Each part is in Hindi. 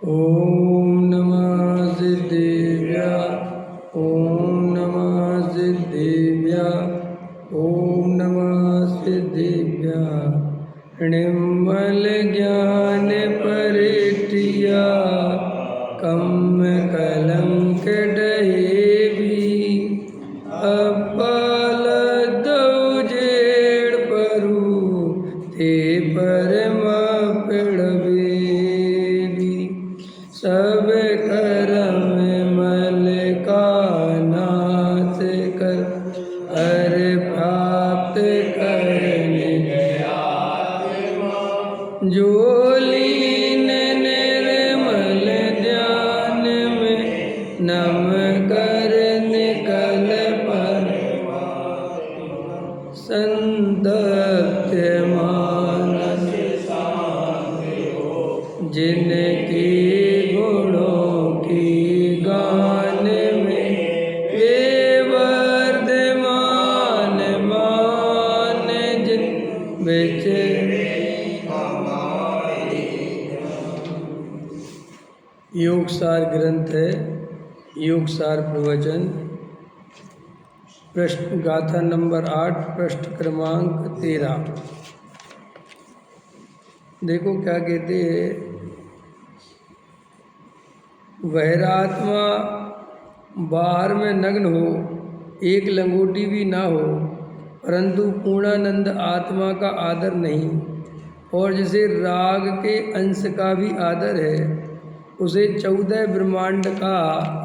ओम नमः सिद्धिव्या ओम नमः सिद्धिव्या ओम नमः सिद्धिव्या निर्मल ज्ञान परित्रिया कम कलंक डहेवी अपाल दौजेड़ परु ते परम पिड़बेवी सब कर्म मल का नाश कर हर प्राप्त करने जो लीन निर्मल ध्यान में नम कर निकल पर संतप्त मानस जिनकी गुणों की गान में वे वर्धमान मान जिन बिच योगसार ग्रंथ है। योगसार प्रवचन प्रश्न गाथा नंबर 8 पृष्ठ क्रमांक 13। देखो क्या कहते हैं, वैरात्मा बाहर में नग्न हो, एक लंगोटी भी ना हो, परंतु पूर्णानंद आत्मा का आदर नहीं, और जिसे राग के अंश का भी आदर है, उसे 14 ब्रह्मांड का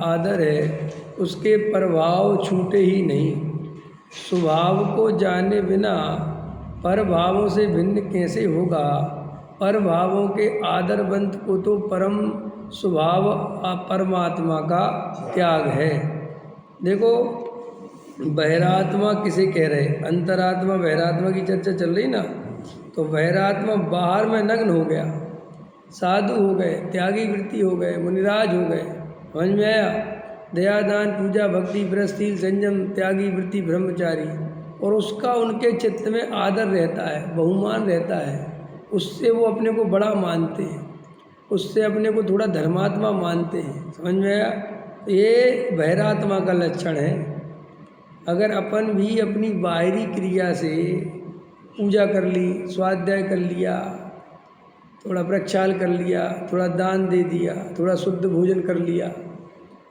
आदर है, उसके प्रभाव छूटे ही नहीं। स्वभाव को जाने बिना परभावों से भिन्न कैसे होगा। परभावों के आदरवंत को तो परम स्वभाव परमात्मा का त्याग है। देखो बहिरात्मा किसे कह रहे, अंतरात्मा बहिरात्मा की चर्चा चल रही ना। तो बहिरात्मा बाहर में नग्न हो गया, साधु हो गए, त्यागी वृत्ति हो गए, मुनिराज हो गए, समझ में आया। दया दान पूजा भक्ति व्रतशील संयम त्यागी वृत्ति ब्रह्मचारी, और उसका उनके चित्त में आदर रहता है, बहुमान रहता है, उससे वो अपने को बड़ा मानते हैं, उससे अपने को थोड़ा धर्मात्मा मानते हैं, समझ में आया। ये बहिरात्मा का लक्षण है। अगर अपन भी अपनी बाहरी क्रिया से पूजा कर ली, स्वाध्याय कर लिया, थोड़ा प्रक्षाल कर लिया, थोड़ा दान दे दिया, थोड़ा शुद्ध भोजन कर लिया,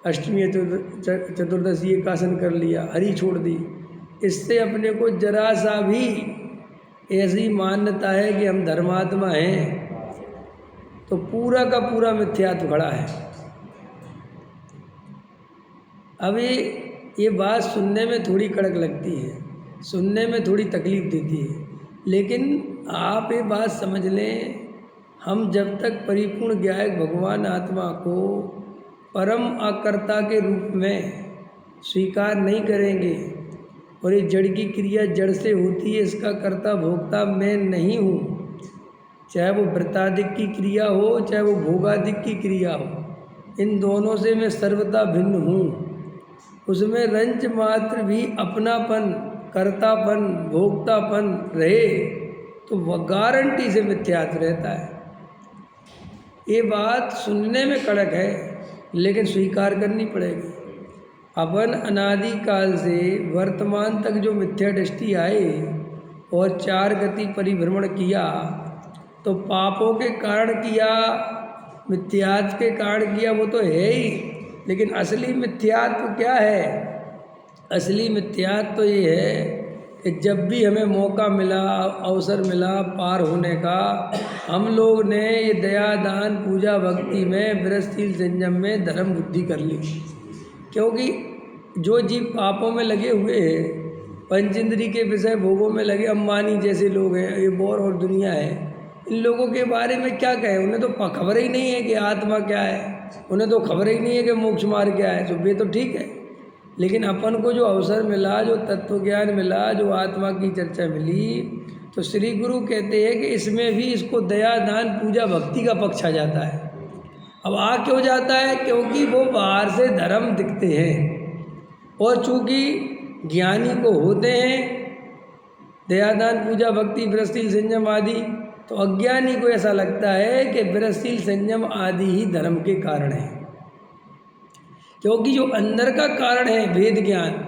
अष्टमी चतुर्दशी एकासन कर लिया, हरी छोड़ दी, इससे अपने को जरा सा भी ऐसी मान्यता है कि हम धर्मात्मा हैं, तो पूरा का पूरा मिथ्यात्व खड़ा है। अभी ये बात सुनने में थोड़ी कड़क लगती है, सुनने में थोड़ी तकलीफ देती है, लेकिन आप ये बात समझ लें, हम जब तक परिपूर्ण ज्ञायक भगवान आत्मा को परम अकर्ता के रूप में स्वीकार नहीं करेंगे, और ये जड़ की क्रिया जड़ से होती है, इसका कर्ता भोक्ता मैं नहीं हूँ, चाहे वो व्रतादिक की क्रिया हो, चाहे वो भोगादिक की क्रिया हो, इन दोनों से मैं सर्वथा भिन्न हूँ। उसमें रंच मात्र भी अपनापन, कर्तापन, भोक्तापन रहे तो वह गारंटी से मिथ्यात्व रहता है। ये बात सुनने में कड़क है, लेकिन स्वीकार करनी पड़ेगी। अपन अनादि काल से वर्तमान तक जो मिथ्या दृष्टि आए और 4 गति परिभ्रमण किया, तो पापों के कारण किया, मिथ्यात्व के कारण किया, वो तो है ही, लेकिन असली मिथ्यात्व क्या है। असली मिथ्यात्व तो ये है कि जब भी हमें मौका मिला, अवसर मिला पार होने का, हम लोग ने ये दया दान पूजा भक्ति में व्रतशील संयम में धर्म बुद्धि कर ली। क्योंकि जो जीव पापों में लगे हुए हैं, पंचेंद्री के विषय भोगों में लगे, अंबानी जैसे लोग हैं, ये बोर और दुनिया है, इन लोगों के बारे में क्या कहें। उन्हें तो खबर ही नहीं है कि आत्मा क्या है, उन्हें तो खबर ही नहीं है कि मोक्ष मार्ग क्या है। तो वे तो ठीक है, लेकिन अपन को जो अवसर मिला, जो तत्व ज्ञान मिला, जो आत्मा की चर्चा मिली, तो श्री गुरु कहते हैं कि इसमें भी इसको दया दान पूजा भक्ति का पक्ष आ जाता है। अब आ क्यों जाता है? क्योंकि वो बाहर से धर्म दिखते हैं, और चूँकि ज्ञानी को होते हैं दया दान पूजा भक्ति व्रतशील संयम आदि, तो अज्ञानी को ऐसा लगता है कि विरसशील संयम आदि ही धर्म के कारण है, क्योंकि जो अंदर का कारण है वेद ज्ञान,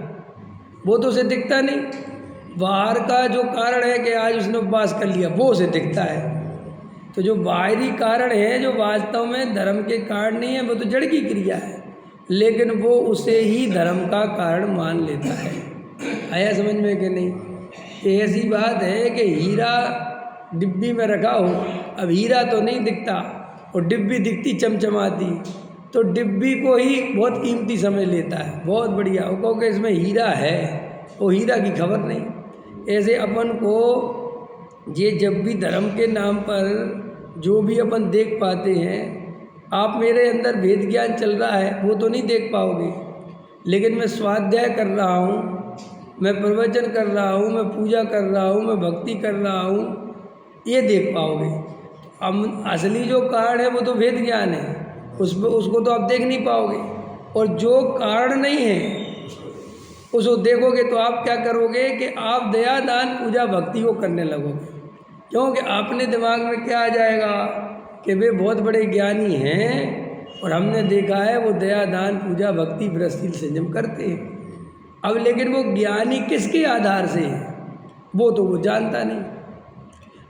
वो तो उसे दिखता नहीं। बाहर का जो कारण है कि आज उसने उपवास कर लिया, वो उसे दिखता है। तो जो बाहरी कारण है, जो वास्तव में धर्म के कारण नहीं है, वो तो जड़ की क्रिया है, लेकिन वो उसे ही धर्म का कारण मान लेता है। आया समझ में कि नहीं? ऐसी बात है कि हीरा डिब्बी में रखा हो, अब हीरा तो नहीं दिखता और डिब्बी दिखती चमचमाती, तो डिब्बी को ही बहुत कीमती समझ लेता है, बहुत बढ़िया, वो कहो कि इसमें हीरा है, वो हीरा की खबर नहीं। ऐसे अपन को ये जब भी धर्म के नाम पर जो भी अपन देख पाते हैं, आप मेरे अंदर भेद ज्ञान चल रहा है वो तो नहीं देख पाओगे, लेकिन मैं स्वाध्याय कर रहा हूँ, मैं प्रवचन कर रहा हूँ, मैं पूजा कर रहा हूँ, मैं भक्ति कर रहा हूँ, ये देख पाओगे। हम असली जो कारण है वो तो वेद ज्ञान है, उसको तो आप देख नहीं पाओगे। और जो कारण नहीं है उसको देखोगे तो आप क्या करोगे कि आप दया दान पूजा भक्ति को करने लगोगे, क्योंकि आपने दिमाग में क्या आ जाएगा कि वे बहुत बड़े ज्ञानी हैं और हमने देखा है वो दया दान पूजा भक्ति विरसशील संयम करते हैं। अब लेकिन वो ज्ञानी किसके आधार से है, वो तो वो जानता नहीं,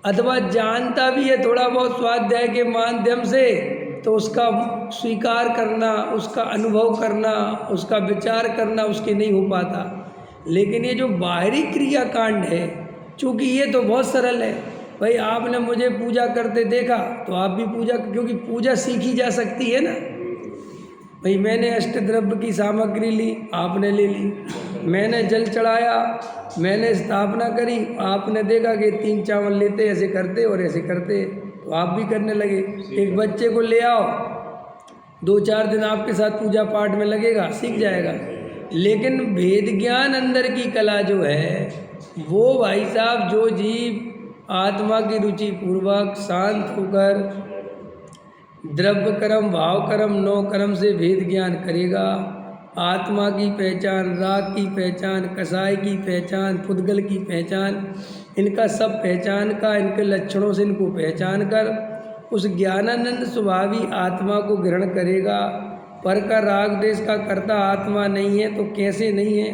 अथवा जानता भी है थोड़ा बहुत स्वाध्याय के माध्यम से, तो उसका स्वीकार करना, उसका अनुभव करना, उसका विचार करना उसके नहीं हो पाता। लेकिन ये जो बाहरी क्रियाकांड है, चूँकि ये तो बहुत सरल है, भाई आपने मुझे पूजा करते देखा तो आप भी पूजा, क्योंकि पूजा सीखी जा सकती है ना। भाई मैंने अष्टद्रव्य की सामग्री ली, आपने ले ली, मैंने जल चढ़ाया, मैंने स्थापना करी, आपने देखा कि 3 चावल लेते ऐसे करते और ऐसे करते, तो आप भी करने लगे। एक बच्चे को ले आओ, 2-4 दिन आपके साथ पूजा पाठ में लगेगा, सीख जाएगा। लेकिन भेद ज्ञान अंदर की कला जो है, वो भाई साहब जो जीव आत्मा की रुचि पूर्वक शांत होकर द्रव्य कर्म भाव कर्म 9 कर्म से भेद ज्ञान करेगा, आत्मा की पहचान, राग की पहचान, कसाई की पहचान, पुद्गल की पहचान, इनका सब पहचान का, इनके लक्षणों से इनको पहचान कर उस ज्ञानानंद स्वभावी आत्मा को ग्रहण करेगा। पर का राग देश का कर्ता आत्मा नहीं है तो कैसे नहीं है,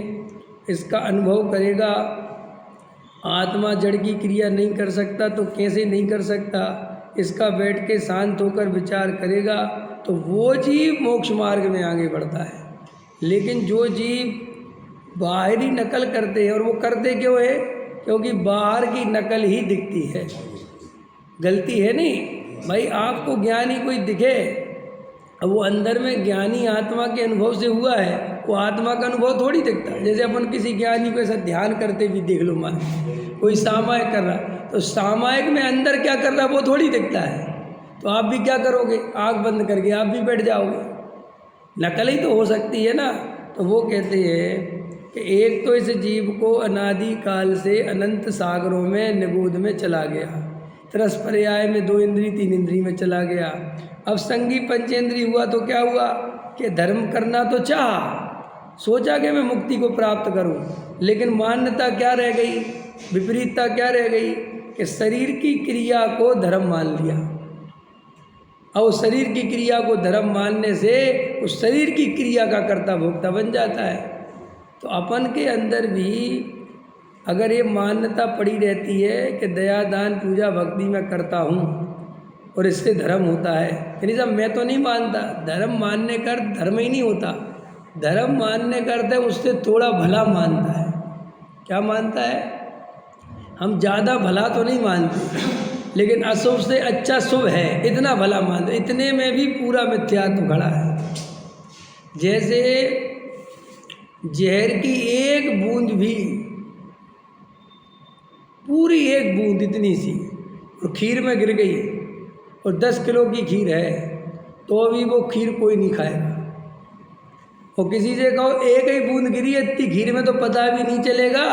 इसका अनुभव करेगा। आत्मा जड़ की क्रिया नहीं कर सकता तो कैसे नहीं कर सकता, इसका बैठ के शांत होकर विचार करेगा, तो वो जीव मोक्ष मार्ग में आगे बढ़ता है। लेकिन जो जीव बाहरी नकल करते हैं, और वो करते क्यों है, क्योंकि बाहर की नकल ही दिखती है, गलती है नहीं भाई। आपको ज्ञानी कोई दिखे, अब वो अंदर में ज्ञानी आत्मा के अनुभव से हुआ है, वो आत्मा का अनुभव थोड़ी दिखता। जैसे अपन किसी ज्ञानी को ऐसा ध्यान करते भी देख लो, मान कोई सामायिक कर रहा, तो सामायिक में अंदर क्या कर रहा है वो थोड़ी दिखता है। तो आप भी क्या करोगे, आँख बंद करके आप भी बैठ जाओगे, नकल ही तो हो सकती है ना। तो वो कहते हैं कि एक तो इस जीव को अनादि काल से अनंत सागरों में निगूढ़ में चला गया, तरस पर्याय में 2 इंद्री 3 इंद्री में चला गया। अब संगी पंचेंद्री हुआ तो क्या हुआ कि धर्म करना तो चाहा, सोचा कि मैं मुक्ति को प्राप्त करूं, लेकिन मान्यता क्या रह गई, विपरीतता क्या रह गई कि शरीर की क्रिया को धर्म मान लिया। और शरीर की क्रिया को धर्म मानने से उस शरीर की क्रिया का कर्ता भोक्ता बन जाता है। तो अपन के अंदर भी अगर ये मान्यता पड़ी रहती है कि दया दान पूजा भक्ति मैं करता हूँ और इससे धर्म होता है, यानी साहब मैं तो नहीं मानता, धर्म मानने का धर्म ही नहीं होता। धर्म मानने का अर्थ है उससे थोड़ा भला मानता है। क्या मानता है, हम ज़्यादा भला तो नहीं मानते, लेकिन अशुभ से अच्छा शुभ है, इतना भला मानते, इतने में भी पूरा मिथ्यात्व खड़ा है। जैसे जहर की एक बूंद भी, पूरी एक बूंद इतनी सी, और खीर में गिर गई और 10 किलो की खीर है, तो भी वो खीर कोई नहीं खाएगा। और किसी से कहो एक ही बूंद गिरी है इतनी खीर में, तो पता भी नहीं चलेगा,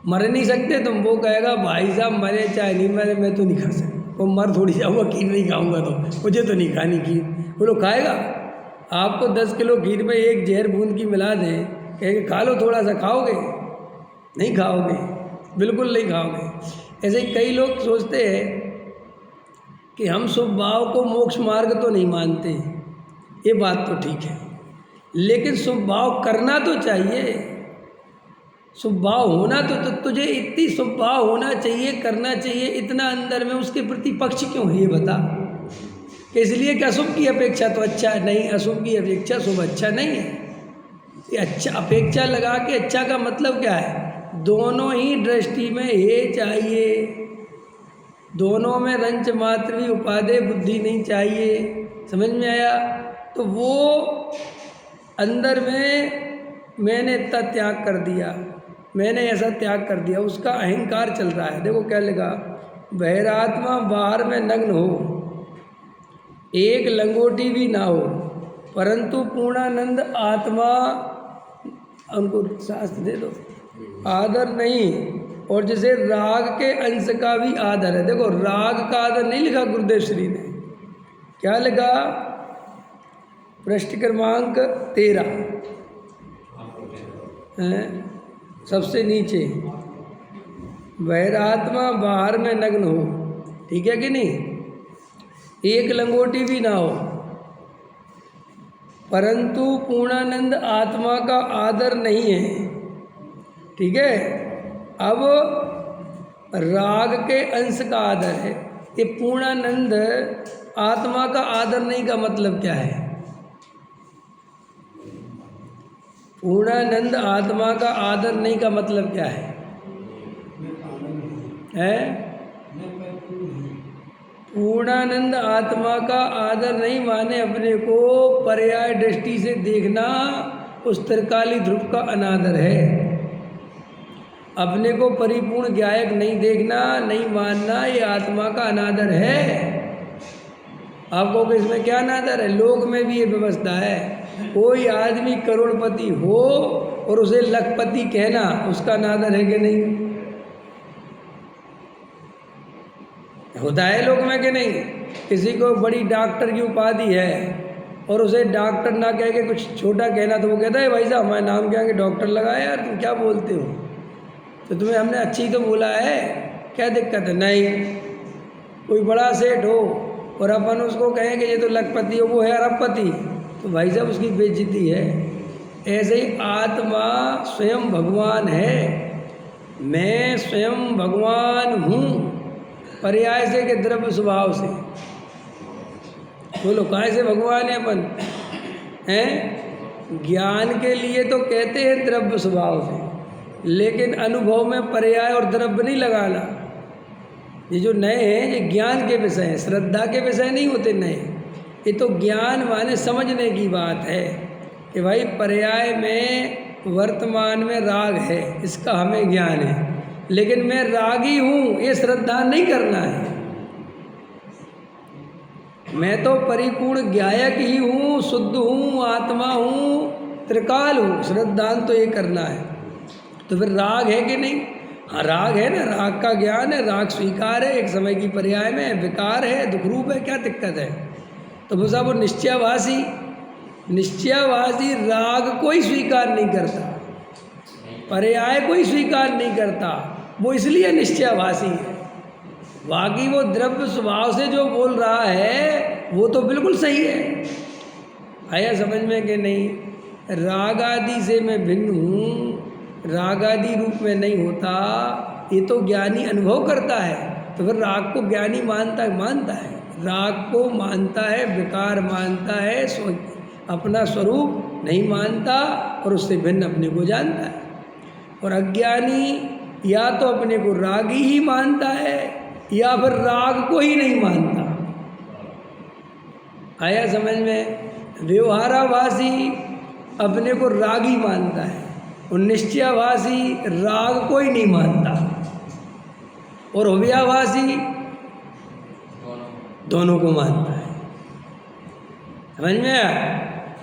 मर नहीं सकते तुम। वो कहेगा भाई साहब मरे चाहे नहीं मरे मैं तो नहीं खा सकता, वो मर थोड़ी जाऊँगा, खीर नहीं खाऊंगा तो मुझे तो नहीं खानी खीर। वो लोग खाएगा, आपको 10 किलो खीर में एक जहर बूंद की मिला दें, कहेंगे खा लो थोड़ा सा, खाओगे? नहीं खाओगे, बिल्कुल नहीं खाओगे। ऐसे ही कई लोग सोचते हैं कि हम शुभ भाव को मोक्ष मार्ग तो नहीं मानते, ये बात तो ठीक है, लेकिन शुभ भाव करना तो चाहिए। शुभ भाव होना तो तुझे इतनी शुभ भाव होना चाहिए, करना चाहिए, इतना अंदर में उसके प्रति पक्ष क्यों है ये बता। कि इसलिए कि अशुभ की अपेक्षा तो अच्छा नहीं, अशुभ की अपेक्षा शुभ अच्छा नहीं है। ये अच्छा अपेक्षा लगा के अच्छा का मतलब क्या है? दोनों ही दृष्टि में ये चाहिए, दोनों में रंच मात्र भी उपादेय बुद्धि नहीं चाहिए। समझ में आया? तो वो अंदर में मैंने इतना त्याग कर दिया, मैंने ऐसा त्याग कर दिया, उसका अहंकार चल रहा है। देखो क्या लिखा, बहिरात्मा बाहर में नग्न हो, एक लंगोटी भी ना हो, परंतु पूर्णानंद आत्मा, उनको शास्त्र दे दो, आदर नहीं, और जैसे राग के अंश का भी आदर है। देखो राग का आदर नहीं लिखा गुरुदेव श्री ने, क्या लिखा? पृष्ठ क्रमांक 13 है, सबसे नीचे, बहिरात्मा बाहर में नग्न हो, ठीक है कि नहीं, एक लंगोटी भी ना हो, परंतु पूर्णानंद आत्मा का आदर नहीं है, ठीक है। अब राग के अंश का आदर है, ये पूर्णानंद आत्मा का आदर नहीं का मतलब क्या है? पूर्णानंद आत्मा का आदर नहीं का मतलब क्या है? पूर्णानंद आत्मा का आदर नहीं माने अपने को पर्याय दृष्टि से देखना उस त्रिकाली ध्रुव का अनादर है। अपने को परिपूर्ण ज्ञायक नहीं देखना, नहीं मानना, ये आत्मा का अनादर है। आपको कि इसमें क्या अनादर है? लोक में भी ये व्यवस्था है, कोई आदमी करोड़पति हो और उसे लखपति कहना, उसका अनादर है कि नहीं? होता है लोक में कि नहीं? किसी को बड़ी डॉक्टर की उपाधि है और उसे डॉक्टर ना कह के कुछ छोटा कहना, तो वो कहता है भाई साहब हमारे नाम क्या है, डॉक्टर लगाया, यार तुम क्या बोलते हो, तो तुम्हें हमने अच्छी तो बोला है, क्या दिक्कत है? नहीं, कोई बड़ा सेठ हो और अपन उसको कहें कि ये तो लखपति हो, वो है अरबपति, तो भाई साहब उसकी बेइज्जती है। ऐसे ही आत्मा स्वयं भगवान है, मैं स्वयं भगवान हूँ, पर्याय से के द्रव्य स्वभाव से। बोलो काहे से भगवान है अपन? हैं? ज्ञान के लिए तो कहते हैं द्रव्य स्वभाव से, लेकिन अनुभव में पर्याय और द्रव्य नहीं लगाना। ये जो नए हैं ये ज्ञान के विषय हैं, श्रद्धा के विषय नहीं होते नए। ये तो ज्ञान माने समझने की बात है कि भाई पर्याय में वर्तमान में राग है, इसका हमें ज्ञान है, लेकिन मैं रागी हूँ ये श्रद्धा नहीं करना है। मैं तो परिपूर्ण ज्ञायक ही हूँ, शुद्ध हूँ, आत्मा हूँ, त्रिकाल हूँ, श्रद्धान तो ये करना है। तो फिर राग है कि नहीं? हाँ राग है ना, राग का ज्ञान है, राग स्वीकार है, एक समय की पर्याय में, विकार है, दुख रूप है, क्या दिक्कत है? तो वो साहब वो निश्चयाभासी, निश्चयाभासी राग कोई स्वीकार नहीं करता, पर्याय कोई स्वीकार नहीं करता, वो इसलिए निश्चयाभासी है। बाकी वो द्रव्य स्वभाव से जो बोल रहा है वो तो बिल्कुल सही है। आया समझ में कि नहीं? राग आदि से मैं भिन्न हूँ, राग आदि रूप में नहीं होता, ये तो ज्ञानी अनुभव करता है। तो फिर राग को ज्ञानी मानता है, राग को मानता है, विकार मानता है, अपना स्वरूप नहीं मानता और उससे भिन्न अपने को जानता है। और अज्ञानी या तो अपने को रागी ही मानता है या फिर राग को ही नहीं मानता। आया समझ में? व्यवहाराभासी अपने को रागी मानता है और निश्चयाभासी राग को ही नहीं मानता, और अव्ययाभासी दोनों को मानता है। समझ में आया?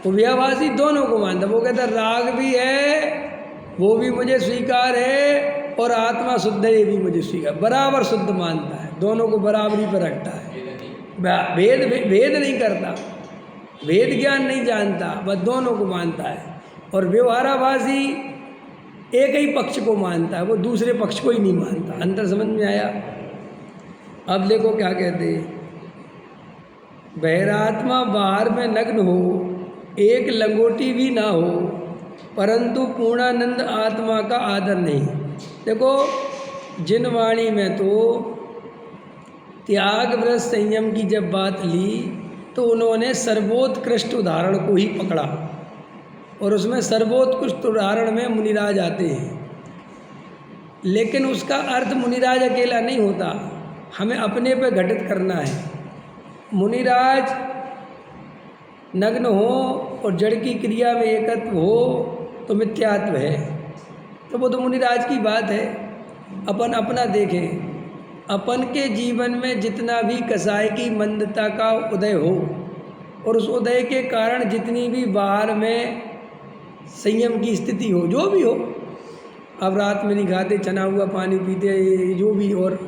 अव्ययाभासी दोनों को मानता है। वो कहता राग भी है, वो भी मुझे स्वीकार है, और आत्मा शुद्ध है, ये भी मुझे स्वीकार, बराबर शुद्ध मानता है, दोनों को बराबरी पर रखता है। भेद नहीं करता, भेद ज्ञान नहीं जानता, बस दोनों को मानता है। और व्यवहाराभासी एक ही पक्ष को मानता है, वो दूसरे पक्ष को ही नहीं मानता। अंतर समझ में आया? अब देखो क्या कहते हैं, बहिरात्मा बाहर में नग्न हो, एक लंगोटी भी ना हो, परंतु पूर्णानंद आत्मा का आदर नहीं। देखो जिन वाणी में तो त्याग व्रत संयम की जब बात ली तो उन्होंने सर्वोत्कृष्ट उदाहरण को ही पकड़ा, और उसमें सर्वोत्कृष्ट उदाहरण में मुनिराज आते हैं। लेकिन उसका अर्थ मुनिराज अकेला नहीं होता, हमें अपने पे घटित करना है। मुनिराज नग्न हो और जड़ की क्रिया में एकत्व हो तो मिथ्यात्व है, तो वो तो मुनिराज की बात है। अपन अपना देखें, अपन के जीवन में जितना भी कसाय की मंदता का उदय हो और उस उदय के कारण जितनी भी बाहर में संयम की स्थिति हो, जो भी हो, अब रात में नहीं खाते, चना हुआ पानी पीते, जो भी, और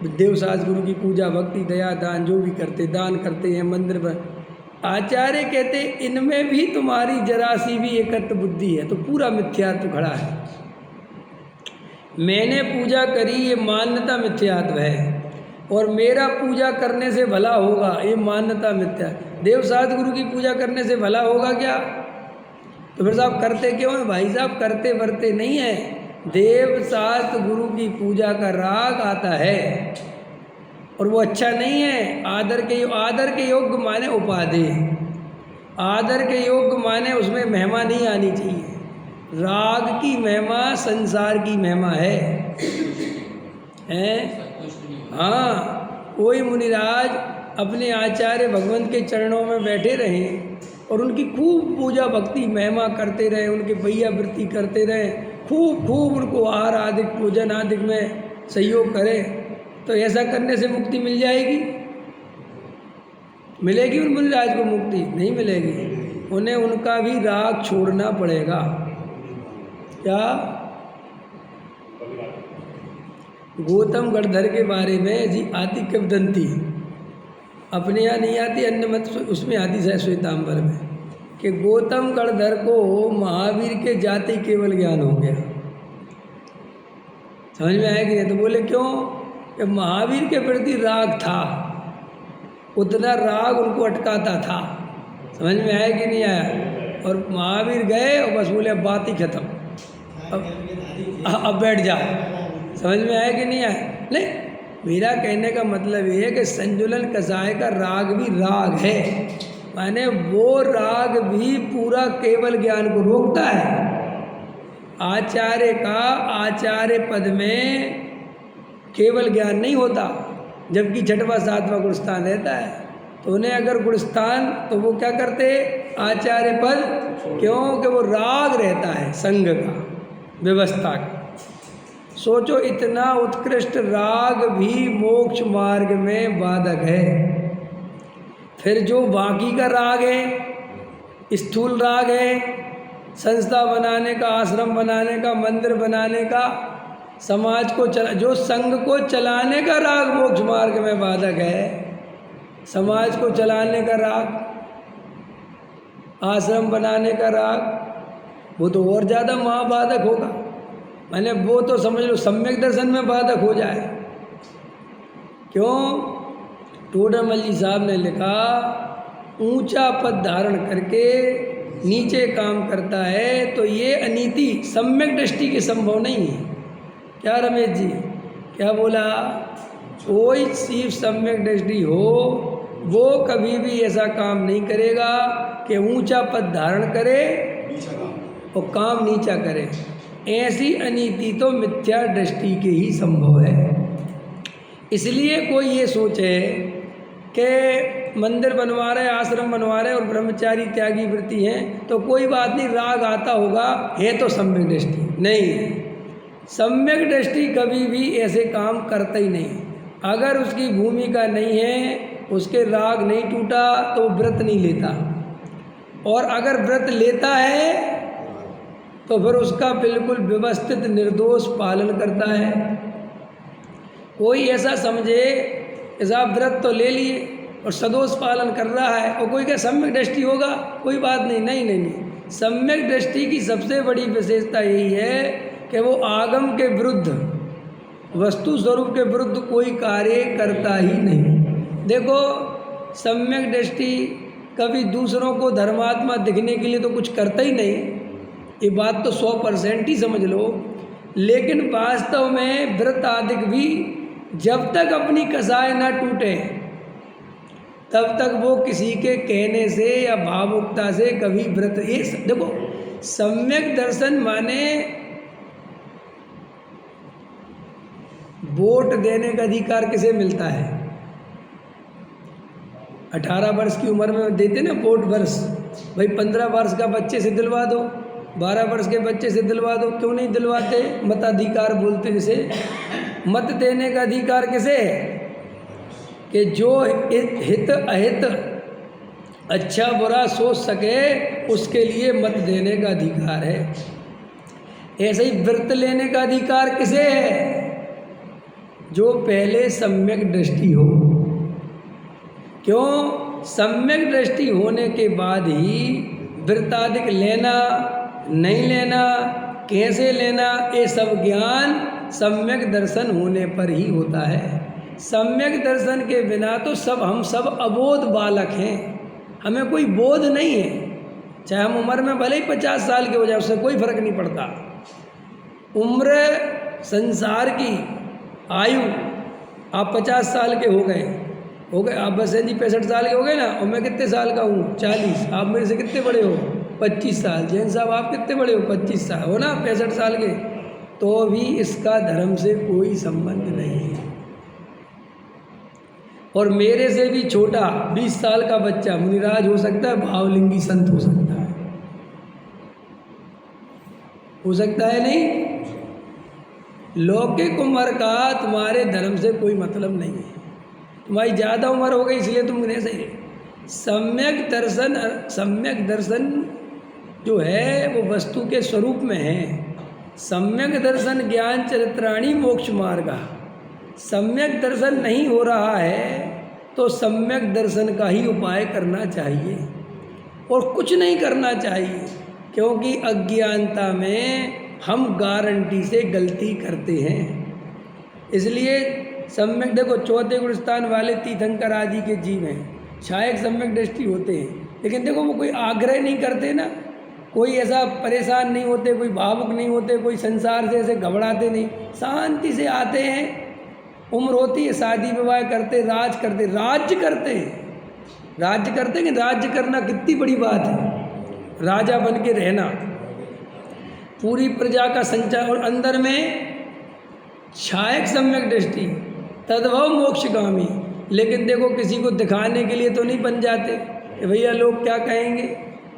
देवसास गुरु की पूजा भक्ति दया दान जो भी करते, दान करते हैं मंदिर पर, आचार्य कहते इनमें भी तुम्हारी जरा सी भी एकत्व बुद्धि है तो पूरा मिथ्यात्व खड़ा है। मैंने पूजा करी ये मान्यता मिथ्यात्व है, और मेरा पूजा करने से भला होगा ये मान्यता मिथ्या। देवसास गुरु की पूजा करने से भला होगा क्या? तो फिर साहब करते क्यों हैं? भाई साहब करते वरते नहीं है। देवसास गुरु की पूजा का राग आता है और वो अच्छा नहीं है। आदर के योग्य माने उपाधि, आदर के योग्य माने उसमें महिमा नहीं आनी चाहिए। राग की महिमा संसार की महिमा है, हाँ। कोई मुनिराज अपने आचार्य भगवंत के चरणों में बैठे रहें और उनकी खूब पूजा भक्ति महिमा करते रहे, उनके भैया वृत्ति करते रहे, खूब उनको आहार आदि पूजन आदि में सहयोग करें, तो ऐसा करने से मुक्ति मिल जाएगी? मिलेगी उन मुनिराज को मुक्ति? नहीं मिलेगी। उन्हें उनका भी राग छोड़ना पड़ेगा। क्या? गौतम गणधर के बारे में जी आती किंवदंती, अपने यहाँ नहीं आती, अन्य मत उसमें आती है श्वेतांबर में, कि गौतम गणधर को महावीर के जाते केवल ज्ञान हो गया। समझ में आया कि नहीं? तो बोले क्यों? कि महावीर के प्रति राग था, उतना राग उनको अटकाता था। समझ में आया कि नहीं आया? और महावीर गए और बस बोले अब बात ही खत्म, अब बैठ जाओ। समझ में आया कि नहीं आया? नहीं, मेरा कहने का मतलब ये है कि संजुलन कसाय का राग भी राग है, माने वो राग भी पूरा केवल ज्ञान को रोकता है। आचार्य का आचार्य पद में केवल ज्ञान नहीं होता, जबकि छठवां सातवां गुणस्थान रहता है। तो उन्हें अगर गुणस्थान, तो वो क्या करते? आचार्य पद, क्योंकि वो राग रहता है संघ का, व्यवस्था का। सोचो इतना उत्कृष्ट राग भी मोक्ष मार्ग में बाधक है। फिर जो बाकी का राग है, स्थूल राग है, संस्था बनाने का, आश्रम बनाने का, मंदिर बनाने का, समाज को जो संघ को चलाने का राग मोक्ष मार्ग में बाधक है, समाज को चलाने का राग, आश्रम बनाने का राग, वो तो और ज़्यादा महाबाधक होगा। मैंने वो तो समझ लो सम्यक दर्शन में बाधक हो जाए। क्यों? टोडरमल जी साहब ने लिखा, ऊंचा पद धारण करके नीचे काम करता है तो ये अनीति सम्यक दृष्टि के संभव नहीं है। क्या रमेश जी क्या बोला? कोई सिर्फ सम्यक दृष्टि हो वो कभी भी ऐसा काम नहीं करेगा कि ऊंचा पद धारण करे और काम नीचा करे। ऐसी अनीति तो मिथ्या दृष्टि के ही संभव है। इसलिए कोई ये सोचे कि मंदिर बनवा रहे, आश्रम बनवा रहे और ब्रह्मचारी त्यागी वृत्ति हैं तो कोई बात नहीं, राग आता होगा, है तो सम्यक दृष्टि नहीं। सम्यक दृष्टि कभी भी ऐसे काम करता ही नहीं। अगर उसकी भूमिका नहीं है, उसके राग नहीं टूटा तो व्रत नहीं लेता, और अगर व्रत लेता है तो फिर उसका बिल्कुल व्यवस्थित निर्दोष पालन करता है। कोई ऐसा समझे कि साहब व्रत तो ले लिए और सदोष पालन कर रहा है और कोई क्या सम्यक दृष्टि होगा, कोई बात नहीं। नहीं, सम्यक दृष्टि की सबसे बड़ी विशेषता यही है कि वो आगम के विरुद्ध, वस्तु स्वरूप के विरुद्ध कोई कार्य करता ही नहीं। देखो, सम्यक दृष्टि कभी दूसरों को धर्मात्मा दिखने के लिए तो कुछ करता ही नहीं, ये बात तो 100% ही समझ लो। लेकिन वास्तव में व्रत आदि भी जब तक अपनी कसाय ना टूटे तब तक वो किसी के कहने से या भावुकता से कभी व्रत, ये देखो सम्यक दर्शन माने वोट देने का अधिकार किसे मिलता है? 18 वर्ष की उम्र में देते ना वोट वर्ष, भाई 15 वर्ष का बच्चे से दिलवा दो, 12 वर्ष के बच्चे से दिलवा दो, क्यों नहीं दिलवाते? मताधिकार बोलते जिसे। मत देने का अधिकार किसे है? कि जो हित अहित अच्छा बुरा सोच सके उसके लिए मत देने का अधिकार है। ऐसे ही व्रत लेने का अधिकार किसे है? जो पहले सम्यक दृष्टि हो। क्यों? सम्यक दृष्टि होने के बाद ही व्रतादिक लेना नहीं लेना, कैसे लेना, ये सब ज्ञान सम्यक दर्शन होने पर ही होता है। सम्यक दर्शन के बिना तो हम सब अबोध बालक हैं, हमें कोई बोध नहीं है। चाहे हम उम्र में भले ही 50 साल के हो जाए, उससे कोई फर्क नहीं पड़ता। उम्र संसार की आयु, आप 50 साल के हो गए, आप बसंत जी 65 साल के हो गए ना, और मैं कितने साल का हूँ? 40। आप मेरे से कितने बड़े हो? 25 साल। जैन साहब आप कितने बड़े हो? 25 साल हो ना, 65 साल के। तो भी इसका धर्म से कोई संबंध नहीं है। और मेरे से भी छोटा 20 साल का बच्चा मुनिराज हो सकता है, भावलिंगी संत हो सकता है। हो सकता है नहीं? लौकिक उम्र का तुम्हारे धर्म से कोई मतलब नहीं है। तुम्हारी ज़्यादा उम्र हो गई इसलिए तुम नहीं सही। सम्यक दर्शन जो है वो वस्तु के स्वरूप में है। सम्यक दर्शन ज्ञान चरित्राणी मोक्ष मार्ग। सम्यक दर्शन नहीं हो रहा है तो सम्यक दर्शन का ही उपाय करना चाहिए और कुछ नहीं करना चाहिए, क्योंकि अज्ञानता में हम गारंटी से गलती करते हैं। इसलिए सम्यक, देखो चौथे गुणस्थान वाले तीर्थंकर आदि के जीव हैं, शायद सम्यक दृष्टि होते हैं, लेकिन देखो वो कोई आग्रह नहीं करते ना, कोई ऐसा परेशान नहीं होते, कोई भावुक नहीं होते, कोई संसार से ऐसे घबराते नहीं, शांति से आते हैं। उम्र होती है, शादी विवाह करते, राज्य करते हैं। राज्य करते हैं कि राज्य करना कितनी बड़ी बात है। राजा बन के रहना, पूरी प्रजा का संचार, और अंदर में छायक सम्यक दृष्टि, तद्भव मोक्षगामी। लेकिन देखो किसी को दिखाने के लिए तो नहीं बन जाते कि भैया लोग क्या कहेंगे,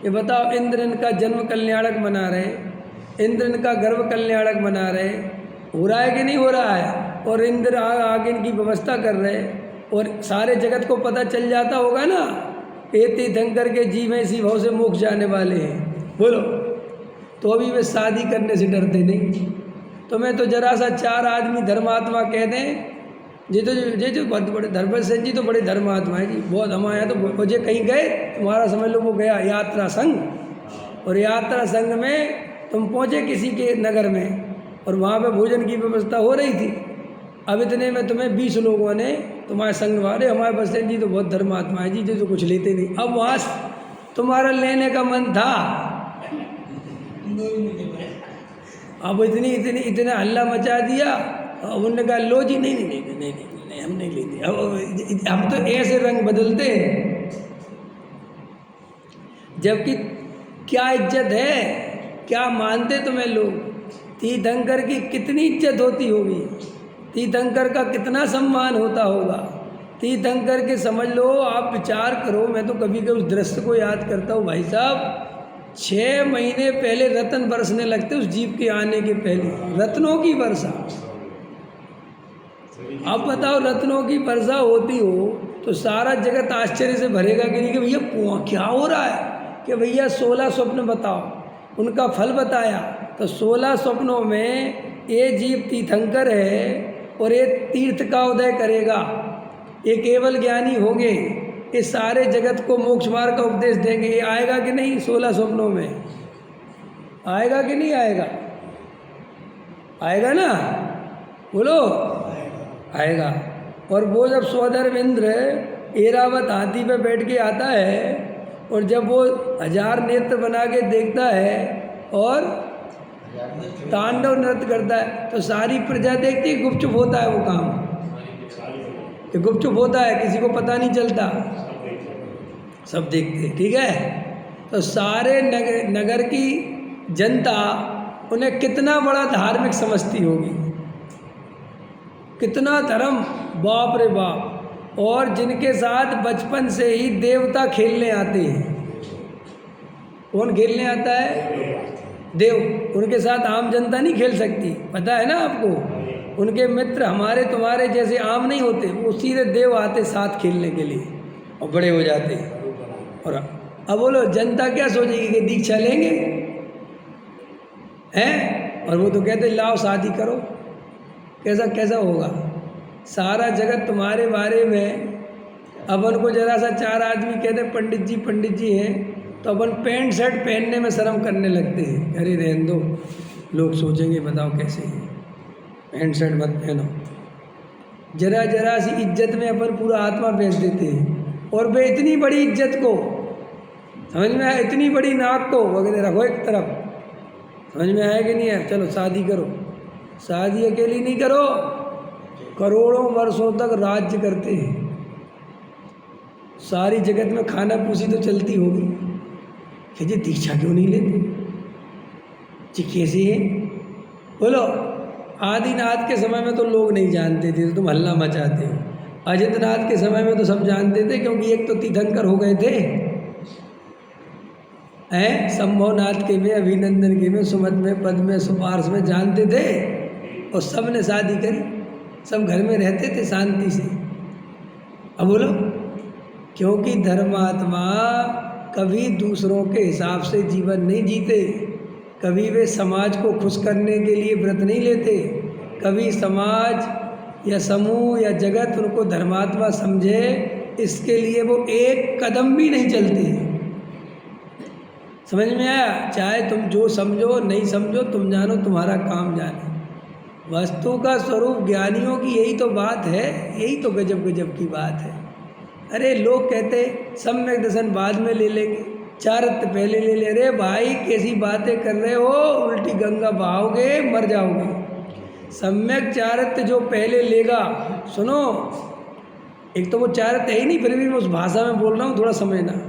कि बताओ इंद्र इनका जन्म कल्याणक मना रहे, इंद्र इनका गर्भ कल्याणक मना रहे, हो रहा है कि नहीं हो रहा है? और इंद्र आगे इनकी व्यवस्था कर रहे, और सारे जगत को पता चल जाता होगा ना, ये तीर्थंकर के जीव इसी भाव से मोक्ष जाने वाले हैं, बोलो। तो अभी वे शादी करने से डरते नहीं। तो मैं तो जरा सा 4 आदमी धर्मात्मा कह दें, जो बहुत बड़े धर्मसेन जी तो बड़े धर्मात्मा है जी, बहुत हमारे यहाँ तो मुझे कहीं गए, तुम्हारा समझ लो वो गया यात्रा संघ, और यात्रा संघ में तुम पहुँचे किसी के नगर में, और वहाँ पे भोजन की व्यवस्था हो रही थी। अब इतने में तुम्हें 20 लोगों ने, तुम्हारे संघ वाले, हमारे बसंत जी तो बहुत धर्मात्मा है जी, जो कुछ लेते नहीं। अब वहाँ तुम्हारा लेने का मन था, अब इतना हल्ला मचा दिया, अब उन्होंने कहा लो जी, नहीं हम नहीं लेते। अब हम तो ऐसे रंग बदलते हैं, जबकि क्या इज्जत है, क्या मानते तुम्हें लोग। तीर्थंकर की कितनी इज्जत होती होगी, तीर्थंकर का कितना सम्मान होता होगा। तीर्थंकर के समझ लो, आप विचार करो। मैं तो कभी कभी उस दृश्य को याद करता हूँ भाई साहब, 6 महीने पहले रत्न बरसने लगते उस जीव के आने के पहले, रत्नों की वर्षा। अब बताओ, रत्नों की वर्षा होती हो तो सारा जगत आश्चर्य से भरेगा कि नहीं, कि भैया क्या हो रहा है, कि भैया 16 स्वप्न बताओ, उनका फल बताया। तो 16 स्वप्नों में ये जीव तीर्थंकर है और ये तीर्थ का उदय करेगा, ये केवल ज्ञानी होंगे, ये सारे जगत को मोक्ष मार्ग का उपदेश देंगे। ये आएगा कि नहीं 16 स्वप्नों में? आएगा कि नहीं आएगा? आएगा ना, बोलो आएगा। और वो जब सौधर्म इंद्र ऐरावत हाथी पे बैठ के आता है और जब वो 1000 नेत्र बना के देखता है और तांडव नृत्य करता है तो सारी प्रजा देखती है, गुपचुप होता है वो काम, कि गुपचुप होता है, किसी को पता नहीं चलता, सब देखते हैं। ठीक है, तो सारे नगर की जनता उन्हें कितना बड़ा धार्मिक समझती होगी, कितना धर्म, बाप रे बाप। और जिनके साथ बचपन से ही देवता खेलने आते हैं, कौन खेलने आता है? देव। उनके साथ आम जनता नहीं खेल सकती, पता है ना आपको। उनके मित्र हमारे तुम्हारे जैसे आम नहीं होते, वो सीधे देव आते साथ खेलने के लिए और बड़े हो जाते। और अब बोलो जनता क्या सोचेगी कि दीक्षा लेंगे हैं? और वो तो कहते लाओ शादी करो। कैसा कैसा होगा? सारा जगत तुम्हारे बारे में, अपन को जरा सा 4 आदमी कहते पंडित जी हैं तो अपन पैंट शर्ट पहनने में शर्म करने लगते हैं, अरे रहने दो, लोग सोचेंगे बताओ कैसे है, पैंट शर्ट मत पहनो। जरा सी इज्जत में अपन पूरा आत्मा बेच देते हैं। और वे इतनी बड़ी इज्जत को समझ में आया, इतनी बड़ी नाक को वगैरह रखो एक तरफ, समझ में आया कि नहीं है? चलो शादी करो। शादी अकेली नहीं करो, करोड़ों वर्षों तक राज्य करते हैं, सारी जगत में खाना पूसी तो चलती होगी कि जी दीक्षा क्यों नहीं लेते जी, कैसे है? बोलो। आदिनाथ के समय में तो लोग नहीं जानते थे, तो तुम हल्ला मचाते हो। अजितनाथ के समय में तो सब जानते थे, क्योंकि एक तो तीर्थंकर हो गए थे हैं, संभवनाथ के में, अभिनंदन के में, सुमत में, पद में, सुपार्श में जानते थे, और सब ने शादी करी, सब घर में रहते थे शांति से। अब बोलो, क्योंकि धर्मात्मा कभी दूसरों के हिसाब से जीवन नहीं जीते, कभी वे समाज को खुश करने के लिए व्रत नहीं लेते, कभी समाज या समूह या जगत उनको धर्मात्मा समझे इसके लिए वो एक कदम भी नहीं चलते। समझ में आया? चाहे तुम जो समझो नहीं समझो, तुम जानो तुम्हारा काम जाने। वस्तु का स्वरूप ज्ञानियों की यही तो बात है, यही तो गजब गजब की बात है। अरे लोग कहते सम्यक दर्शन बाद में ले लेंगे, चारित्र पहले ले ले। अरे भाई कैसी बातें कर रहे हो, उल्टी गंगा बहाओगे, मर जाओगे। सम्यक चारित्र जो पहले लेगा, सुनो, एक तो वो चारित्र है ही नहीं, फिर भी मैं उस भाषा में बोल रहा हूँ, थोड़ा समझना।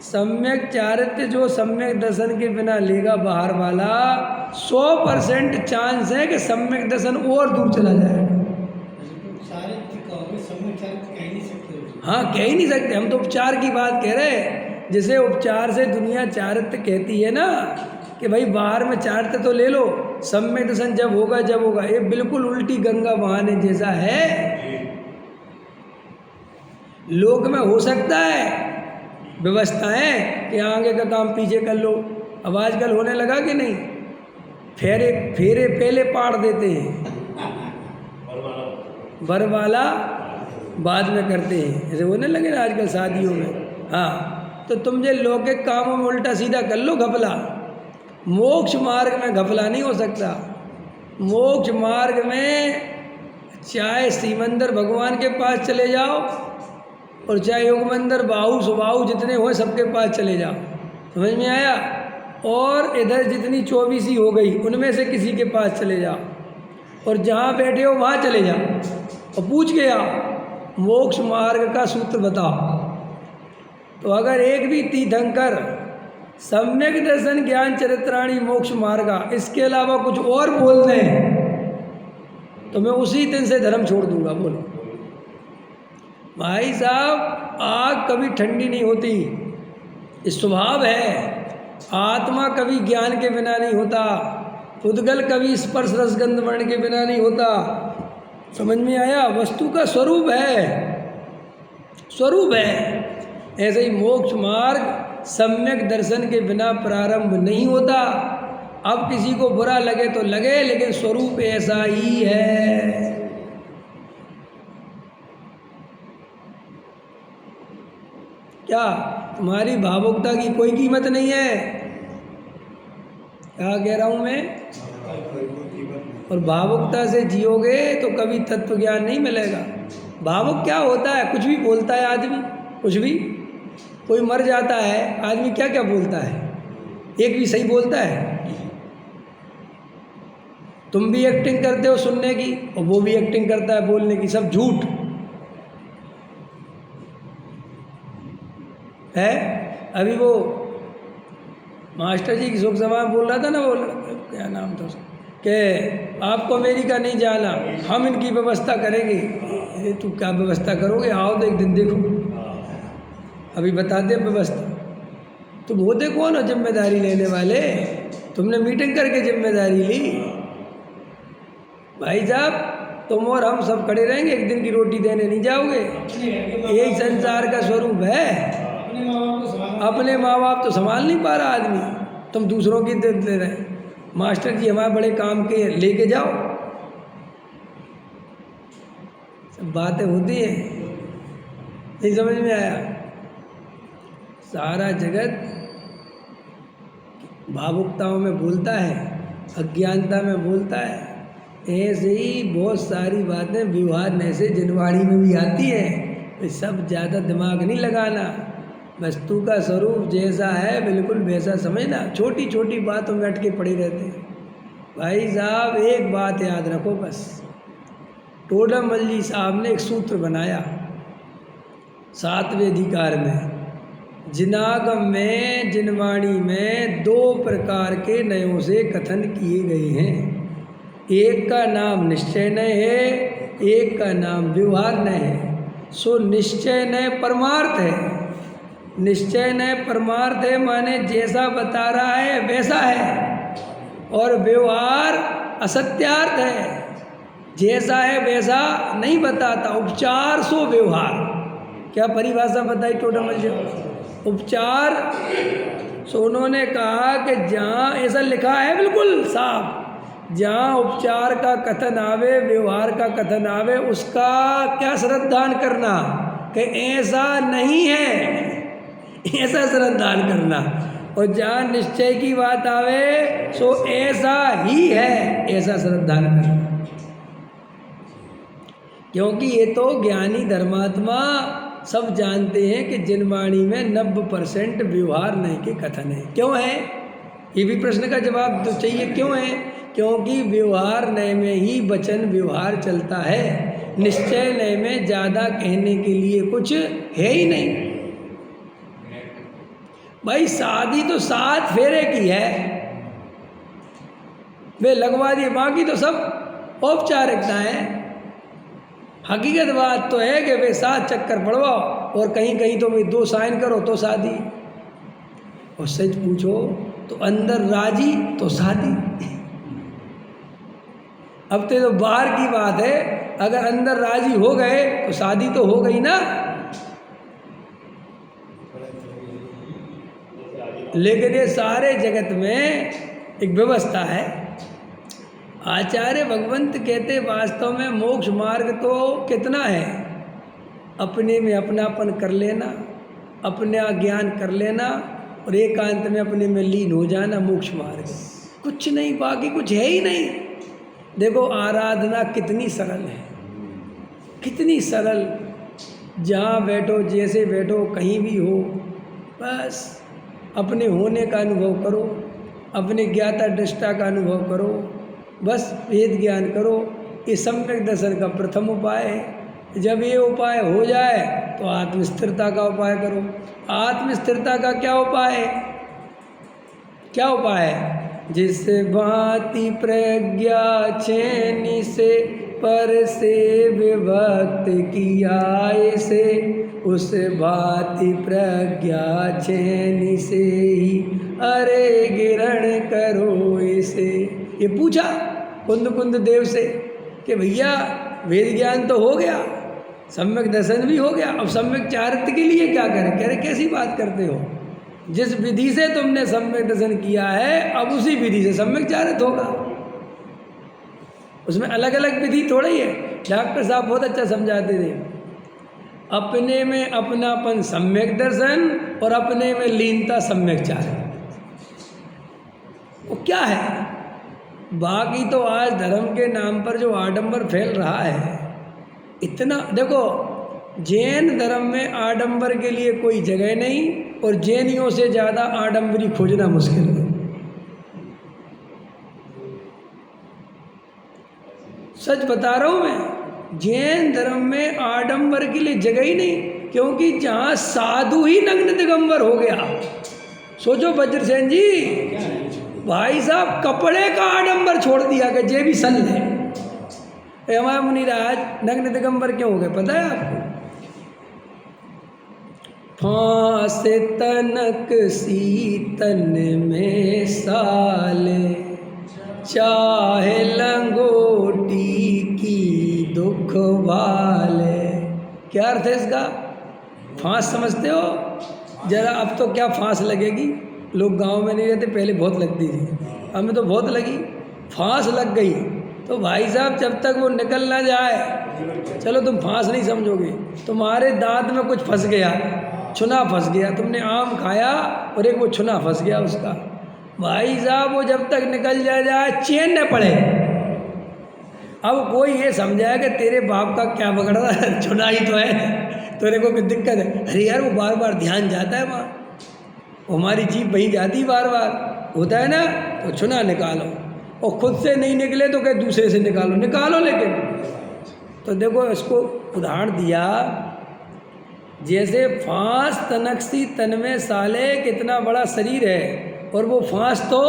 सम्यक चारित्र जो सम्यक दर्शन के बिना लेगा बाहर वाला, 100% चांस है कि सम्यक दर्शन और दूर चला जाएगा। हाँ, कह ही नहीं सकते, हम तो उपचार की बात कह रहे हैं। जैसे उपचार से दुनिया चारित्र कहती है ना कि भाई बाहर में चारित्र तो ले लो, सम्यक दर्शन जब होगा जब होगा, ये बिल्कुल उल्टी गंगा बहाने जैसा है। लोक में हो सकता है व्यवस्थाएं कि आगे का काम पीछे कर लो, अब आजकल होने लगा कि नहीं, फेरे पहले पाड़ देते हैं, बर वाला बाद में करते हैं, ऐसे होने लगे ना आजकल शादियों में। हाँ, तो तुम जो लौकिक कामों में उल्टा सीधा कर लो घपला, मोक्ष मार्ग में घपला नहीं हो सकता। मोक्ष मार्ग में चाहे श्रीमंदिर भगवान के पास चले जाओ और चाहे योग मंदिर बाहु सुबाहु जितने हो सबके पास चले जाओ, समझ में आया? और इधर जितनी 24 हो गई उनमें से किसी के पास चले जाओ, और जहाँ बैठे हो वहाँ चले जाओ और पूछ के आओ मोक्ष मार्ग का सूत्र बताओ। तो अगर एक भी तीर्थंकर सम्यक दर्शन ज्ञान चरित्राणी मोक्ष मार्गा इसके अलावा कुछ और बोल दें तो मैं उसी दिन से धर्म छोड़ दूंगा। बोलो भाई साहब, आग कभी ठंडी नहीं होती, इस स्वभाव है। आत्मा कभी ज्ञान के बिना नहीं होता, उद्गल कभी स्पर्श रसगंध वर्ण के बिना नहीं होता। समझ में आया? वस्तु का स्वरूप है, स्वरूप है। ऐसे ही मोक्ष मार्ग सम्यक दर्शन के बिना प्रारंभ नहीं होता। अब किसी को बुरा लगे तो लगे, लेकिन स्वरूप ऐसा ही है। क्या तुम्हारी भावुकता की कोई कीमत नहीं है? क्या कह रहा हूं मैं? और भावुकता से जियोगे तो कभी तत्व ज्ञान नहीं मिलेगा। भावुक क्या होता है? कुछ भी बोलता है आदमी, कुछ भी। कोई मर जाता है, आदमी क्या क्या बोलता है, एक भी सही बोलता है? तुम भी एक्टिंग करते हो सुनने की और वो भी एक्टिंग करता है बोलने की, सब झूठ है। अभी वो मास्टर जी की शोक सभा में बोल रहा था ना, वो क्या नाम था उसका, कि आपको अमेरिका नहीं जाना, हम इनकी व्यवस्था करेंगे। अरे तू क्या व्यवस्था करोगे? आओ तो एक दिन देखो, अभी बता दे व्यवस्था। तुम होते कौन हो जिम्मेदारी लेने वाले? तुमने मीटिंग करके जिम्मेदारी ली। भाई साहब, तुम और हम सब खड़े रहेंगे, एक दिन की रोटी देने नहीं जाओगे। यही संसार का स्वरूप है। अपने माँ बाप तो संभाल नहीं पा रहा आदमी, तुम दूसरों की दे रहे हैं। मास्टर जी हमारे बड़े काम के, लेके जाओ। सब बातें होती हैं, नहीं समझ में आया? सारा जगत भावुकताओं में बोलता है, अज्ञानता में बोलता है। ऐसे ही बहुत सारी बातें व्यवहार में से जिनवाणी में भी आती हैं। तो सब ज़्यादा दिमाग नहीं लगाना, वस्तु का स्वरूप जैसा है बिल्कुल वैसा समझना। छोटी छोटी बातों में अटके पड़े रहते हैं। भाई साहब एक बात याद रखो बस, टोडरमल जी साहब ने एक सूत्र बनाया 7वें अधिकार में, जिनागम में, जिनवाणी में 2 प्रकार के नयों से कथन किए गए हैं। एक का नाम निश्चय नय है, एक का नाम व्यवहार नय है। सो निश्चय नय परमार्थ है। निश्चय नय परमार्थ है माने जैसा बता रहा है वैसा है, और व्यवहार असत्यार्थ है, जैसा है वैसा नहीं बताता। उपचार सो व्यवहार। क्या परिभाषा बताई टोडरमल जी? उपचार सो उन्होंने कहा कि जहाँ ऐसा लिखा है बिल्कुल साफ, जहाँ उपचार का कथन आवे, व्यवहार का कथन आवे, उसका क्या श्रद्धान करना कि ऐसा नहीं है, ऐसा श्रद्धान करना। और जहाँ निश्चय की बात आवे सो ऐसा ही है, ऐसा श्रद्धान करना। क्योंकि ये तो ज्ञानी धर्मात्मा सब जानते हैं कि जिनवाणी में 90% व्यवहार नहीं के कथन है। क्यों है? ये भी प्रश्न का जवाब तो चाहिए। क्यों है? क्योंकि व्यवहार नय में ही वचन व्यवहार चलता है, निश्चय नय में ज़्यादा कहने के लिए कुछ है ही नहीं। भाई शादी तो 7 फेरे की है, वे लगवा दिए, बाकी तो सब औपचारिकता है। हकीकत बात तो है कि वे 7 चक्कर पड़वाओ और कहीं कहीं तो वे 2 साइन करो तो शादी। और सच पूछो तो अंदर राजी तो शादी। अब तो बाहर की बात है, अगर अंदर राजी हो गए तो शादी तो हो गई ना। लेकिन ये सारे जगत में एक व्यवस्था है। आचार्य भगवंत कहते वास्तव में मोक्ष मार्ग तो कितना है, अपने में अपनापन कर लेना, अपना ज्ञान कर लेना और एकांत में अपने में लीन हो जाना, मोक्ष मार्ग। कुछ नहीं, बाकी कुछ है ही नहीं। देखो आराधना कितनी सरल है, कितनी सरल। जहाँ बैठो, जैसे बैठो, कहीं भी हो, बस अपने होने का अनुभव करो, अपने ज्ञाता दृष्टा का अनुभव करो, बस वेद ज्ञान करो। ये सम्यक दर्शन का प्रथम उपाय है। जब ये उपाय हो जाए तो आत्मस्थिरता का उपाय करो। आत्मस्थिरता का क्या उपाय है? क्या उपाय है? जिस भांति प्रज्ञा छेनी से पर से विभक्त किया से, उस भांति प्रज्ञा छेनी से ही अरे गिरण करो इसे। ये पूछा कुंद कुंद देव से कि भैया वेद ज्ञान तो हो गया, सम्यक दर्शन भी हो गया, अब सम्यक चारित्र के लिए क्या करें? कह रहे कैसी बात करते हो, जिस विधि से तुमने सम्यक दर्शन किया है अब उसी विधि से सम्यक चारित्र होगा। उसमें अलग अलग विधि थोड़ा ही है। डॉक्टर साहब बहुत अच्छा समझाते थे, अपने में अपनापन सम्यक दर्शन और अपने में लीनता सम्यक चारित्र। वो क्या है? बाकी तो आज धर्म के नाम पर जो आडंबर फैल रहा है, इतना देखो, जैन धर्म में आडंबर के लिए कोई जगह नहीं, और जैनियों से ज़्यादा आडंबरी खोजना मुश्किल है। सच बता रहा हूँ मैं, जैन धर्म में आडंबर के लिए जगह ही नहीं, क्योंकि जहाँ साधु ही नग्न दिगंबर हो गया। सोचो वज्रसेन जी, भाई साहब कपड़े का आडंबर छोड़ दिया कि जे भी सल है। हमारे मुनिराज नग्न दिगंबर क्यों हो गए पता है आपको? फांस तनक सी तन में साले, चाहे लंगोटी की दुख वाले। क्या अर्थ है इसका? फांस समझते हो? जरा अब तो क्या फांस लगेगी, लोग गांव में नहीं रहते, पहले बहुत लगती थी, हमें तो बहुत लगी। फांस लग गई तो भाई साहब जब तक वो निकल ना जाए, चलो तुम फांस नहीं समझोगे, तुम्हारे दांत में कुछ फंस गया, छुना फंस गया, तुमने आम खाया और एक वो छुना फंस गया उसका, भाई साहब वो जब तक निकल जाए चैन न पड़े। अब कोई ये समझाया कि तेरे बाप का क्या पकड़ रहा है, छुना ही तो है, तेरे को कोई दिक्कत है? अरे यार वो बार बार ध्यान जाता है वहाँ, हमारी जीभ वहीं जाती बार बार, होता है ना, तो छुना निकालो, और खुद से नहीं निकले तो क्या दूसरे से निकालो लेकिन। तो देखो इसको उदाहरण दिया, जैसे फांस तनक सी तन में साले, कितना बड़ा शरीर है, और वो फांस तो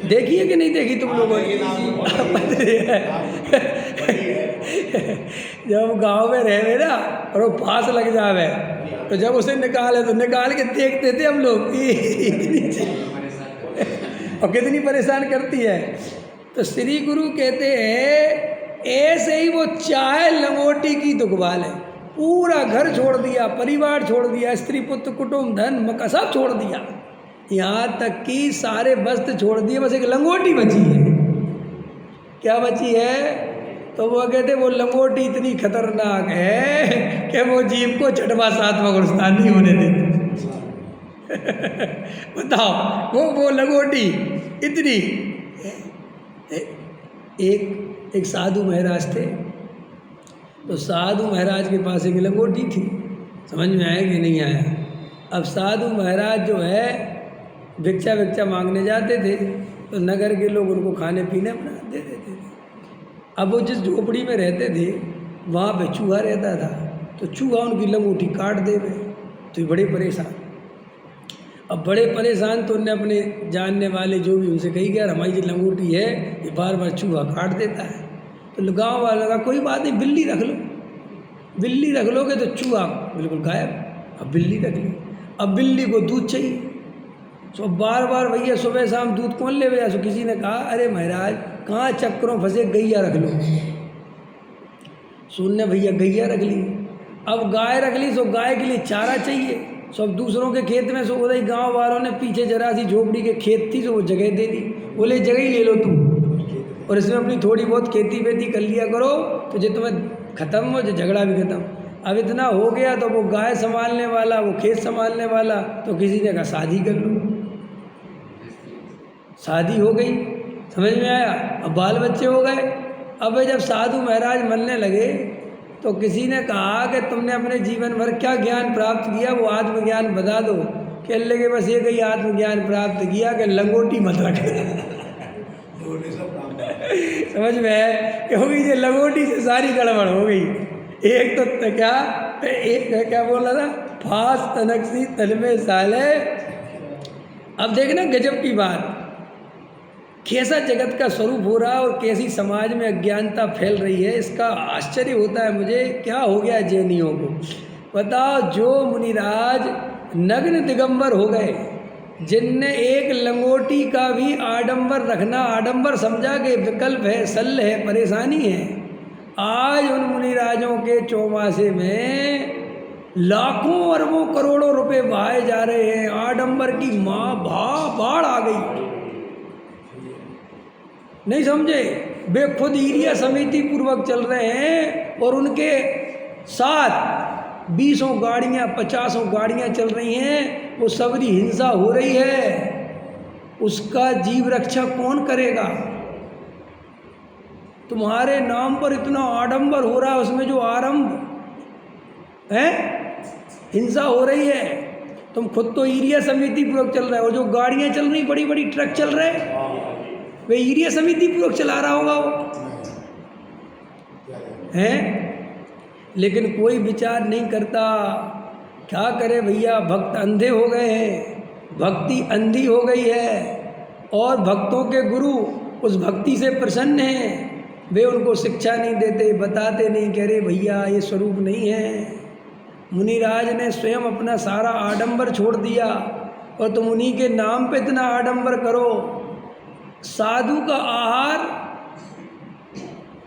देखी है कि नहीं देखी तुम लोगों ने? जब गांव में रह रहे ना और वो फांस लग जावे, तो जब उसे निकाले तो निकाल के देखते थे हम लोग, और कितनी परेशान करती है। तो श्री गुरु कहते हैं ऐसे ही वो चाहे लंगोटी की दुखवाल है, पूरा घर छोड़ दिया, परिवार छोड़ दिया, स्त्री पुत्र कुटुंब धन मका सब छोड़ दिया, यहाँ तक कि सारे वस्त्र छोड़ दिए, बस एक लंगोटी बची है। क्या बची है? तो वो कहते वो लंगोटी इतनी खतरनाक है कि वो जीव को छठवां सातवां गुरस्तान नहीं होने देती। बताओ वो लंगोटी इतनी। एक साधु महाराज थे, तो साधु महाराज के पास एक लंगोटी थी, समझ में आया कि नहीं आया? अब साधु महाराज जो है भिक्षा मांगने जाते थे, तो नगर के लोग उनको खाने पीने बना दे देते थे। अब वो जिस झोपड़ी में रहते थे वहाँ पे चूहा रहता था, तो चूहा उनकी लंगोटी काट देवे, तो बड़े परेशान। अब बड़े परेशान तो उन्होंने अपने जानने वाले जो भी उनसे कही गया, हमारी जो लंगोटी है ये बार बार चूहा काट देता है। तो गाँव वालों का कोई बात नहीं, बिल्ली रख लो, बिल्ली रख लोगे तो चूहा बिल्कुल गायब। अब बिल्ली रख ली, अब बिल्ली को दूध चाहिए, तो बार बार भैया सुबह शाम दूध कौन ले भैया? तो किसी ने कहा अरे महाराज कहाँ चक्करों फंसे, गैया रख लो। सुनने भैया गैया रख ली। अब गाय रख ली तो गाय के लिए चारा चाहिए, सब दूसरों के खेत में, सो उधर गाँव वालों ने पीछे जरा सी झोपड़ी के खेत थी तो वो जगह दे दी, बोले जगह ही ले लो तुम, और इसमें अपनी थोड़ी बहुत खेती वेती कर लिया करो, तो जो तुम्हें ख़त्म हो, जो झगड़ा भी ख़त्म। अब इतना हो गया तो वो गाय संभालने वाला, वो खेत संभालने वाला, तो किसी ने कहा शादी कर लो। शादी हो गई, समझ में आया? अब बाल बच्चे हो गए। अब जब साधु महाराज मरने लगे तो किसी ने कहा कि तुमने अपने जीवन भर क्या ज्ञान प्राप्त किया, वो आत्मज्ञान बता दो। कहने लगे बस ये कही आत्मज्ञान प्राप्त किया कि लंगोटी मत रख। समझ में है? क्योंकि ये लंगोटी से सारी गड़बड़ हो गई। एक तो क्या बोल रहा था, फांस तनक सी तन में साले। अब देखना गजब की बात, कैसा जगत का स्वरूप हो रहा और कैसी समाज में अज्ञानता फैल रही है। इसका आश्चर्य होता है मुझे, क्या हो गया जैनियों को। बताओ, जो मुनिराज नग्न दिगंबर हो गए, जिनने एक लंगोटी का भी आडंबर रखना आडंबर समझा के विकल्प है, सल है, परेशानी है, आज उन मुनिराजों के चौमासे में लाखों अरबों करोड़ों रुपए बहाए जा रहे हैं। आडंबर की बाढ़ आ गई, नहीं समझे? वे खुद ईरिया समिति पूर्वक चल रहे हैं और उनके साथ 20 गाड़ियाँ 50 गाड़ियाँ चल रही हैं। वो सबरी हिंसा हो रही है, उसका जीव रक्षा कौन करेगा? तुम्हारे नाम पर इतना आडंबर हो रहा है, उसमें जो आरंभ है, हिंसा हो रही है। तुम खुद तो ईर्ष्या समिति पूर्वक चल रहे हो, जो गाड़ियां चल रही, बड़ी बड़ी ट्रक चल रहे, वे ईर्ष्या समिति पूर्वक चला रहा होगा वो, है। लेकिन कोई विचार नहीं करता। क्या करे भैया, भक्त अंधे हो गए हैं, भक्ति अंधी हो गई है, और भक्तों के गुरु उस भक्ति से प्रसन्न हैं, वे उनको शिक्षा नहीं देते, बताते नहीं, कह रहे भैया ये स्वरूप नहीं है। मुनिराज ने स्वयं अपना सारा आडंबर छोड़ दिया, और तुम उन्हीं के नाम पे इतना आडंबर करो। साधु का आहार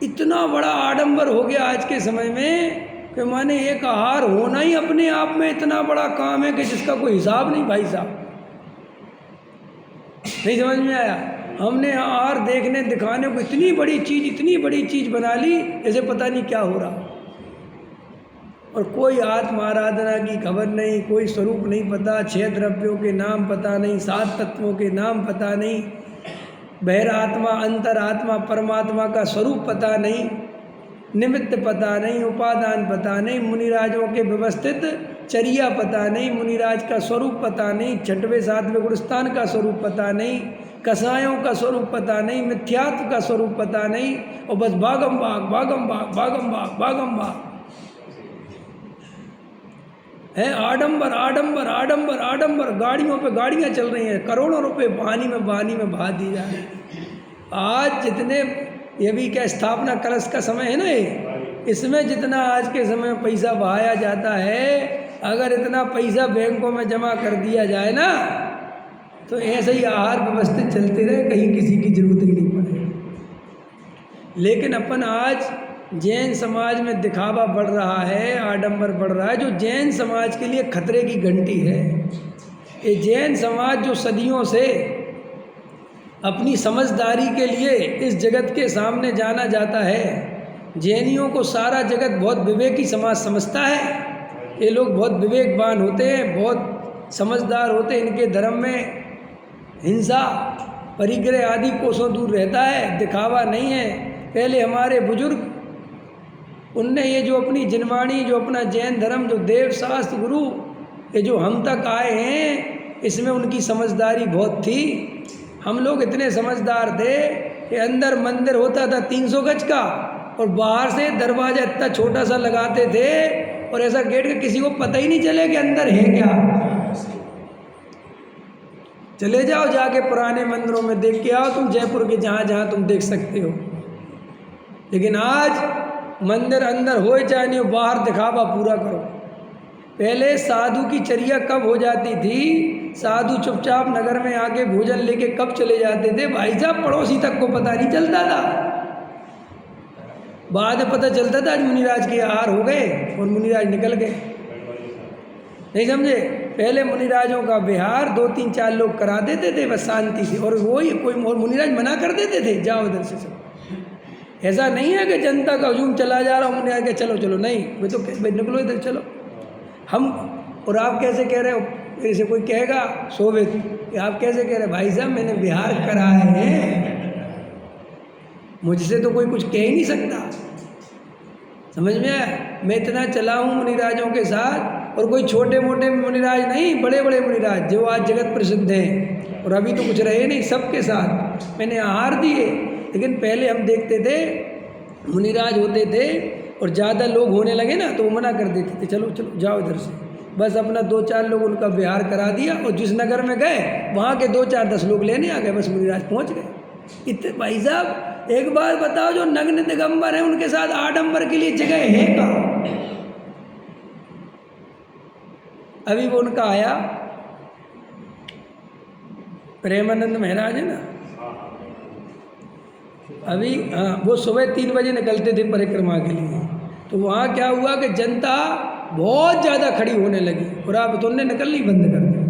इतना बड़ा आडंबर हो गया आज के समय में कि माने एक आहार होना ही अपने आप में इतना बड़ा काम है कि जिसका कोई हिसाब नहीं भाई साहब। नहीं समझ में आया? हमने आहार देखने दिखाने को इतनी बड़ी चीज़ बना ली, जैसे पता नहीं क्या हो रहा, और कोई आत्मा आराधना की खबर नहीं, कोई स्वरूप नहीं पता, 6 द्रव्यों के नाम पता नहीं, 7 तत्वों के नाम पता नहीं, बहिरात्मा अंतरात्मा परमात्मा का स्वरूप पता नहीं, निमित्त पता नहीं, उपादान पता नहीं, मुनिराजों के व्यवस्थित चर्या पता नहीं, मुनिराज का स्वरूप पता नहीं, 6वें 7वें गुणस्थान का स्वरूप पता नहीं, कसायों का स्वरूप पता नहीं, मिथ्यात्व का स्वरूप पता नहीं, और बस भागम भाग भागम भाग भागम भाग भागम भाग है। आडंबर आडंबर आडंबर आडंबर, गाड़ियों पे गाड़ियाँ चल रही हैं, करोड़ों रुपए पानी में बहा दी जा रहे हैं। आज जितने, ये भी क्या स्थापना कलश का समय है ना, ये इसमें जितना आज के समय में पैसा बहाया जाता है, अगर इतना पैसा बैंकों में जमा कर दिया जाए ना, तो ऐसे ही आहार व्यवस्थित चलते रहे, कहीं किसी की जरूरत ही नहीं पड़े। लेकिन अपन आज जैन समाज में दिखावा बढ़ रहा है, आडंबर बढ़ रहा है, जो जैन समाज के लिए खतरे की घंटी है। ये जैन समाज जो सदियों से अपनी समझदारी के लिए इस जगत के सामने जाना जाता है, जैनियों को सारा जगत बहुत विवेकी समाज समझता है। ये लोग बहुत विवेकवान होते हैं, बहुत समझदार होते हैं, इनके धर्म में हिंसा परिग्रह आदि कोसों दूर रहता है, दिखावा नहीं है। पहले हमारे बुजुर्ग, उनने ये जो अपनी जिनवाणी, जो अपना जैन धर्म, जो देव शास्त्र गुरु, ये जो हम तक आए हैं, इसमें उनकी समझदारी बहुत थी। हम लोग इतने समझदार थे कि अंदर मंदिर होता था 300 गज का, और बाहर से दरवाजा इतना छोटा सा लगाते थे, और ऐसा गेट के किसी को पता ही नहीं चले कि अंदर है क्या। चले जाओ जाके पुराने मंदिरों में देख के आओ तुम, जयपुर के जहाँ जहाँ तुम देख सकते हो। लेकिन आज मंदिर अंदर हो चाहे नहीं हो, बाहर दिखावा पूरा करो। पहले साधु की चर्या कब हो जाती थी, साधु चुपचाप नगर में आके भोजन लेके कब चले जाते थे भाई साहब, पड़ोसी तक को पता नहीं चलता था। बाद में पता चलता था आज मुनिराज के आहार हो गए और मुनिराज निकल गए। नहीं समझे? पहले मुनिराजों का विहार 2-3-4 लोग करा देते थे बस शांति से, और वो ही कोई और मुनिराज मना कर देते थे, जाओ इधर से सब। ऐसा नहीं है कि जनता का हजूम चला जा रहा हूँ, मुनिराज के चलो चलो, नहीं, वे तो निकलो इधर चलो हम। और आप कैसे कह रहे हो, जैसे कोई कहेगा शोभित, आप कैसे कह रहे भाई साहब मैंने विहार कराए हैं, मुझसे तो कोई कुछ कह ही नहीं सकता। समझ में आया? मैं इतना चला हूँ मुनिराजों के साथ, और कोई छोटे मोटे मुनिराज नहीं, बड़े बड़े मुनिराज जो आज जगत प्रसिद्ध हैं, और अभी तो कुछ रहे नहीं, सबके साथ मैंने आहार दिए। लेकिन पहले हम देखते थे मुनिराज होते थे और ज़्यादा लोग होने लगे ना, तो वो मना कर देते थे, चलो चलो जाओ इधर से, बस अपना 2-4 लोग उनका विहार करा दिया, और जिस नगर में गए वहाँ के 2-4-10 लोग लेने आ गए, बस मुनिराज पहुँच गए। इतने भाई साहब एक बार बताओ, जो नग्न दिगंबर हैं उनके साथ आडंबर के लिए जगह है कहाँ? अभी वो उनका आया प्रेमानंद महाराज है ना, अभी हाँ, वो सुबह 3 बजे निकलते थे परिक्रमा के लिए, तो वहाँ क्या हुआ कि जनता बहुत ज़्यादा खड़ी होने लगी, और आप तो उन्होंने निकलनी बंद कर दिया,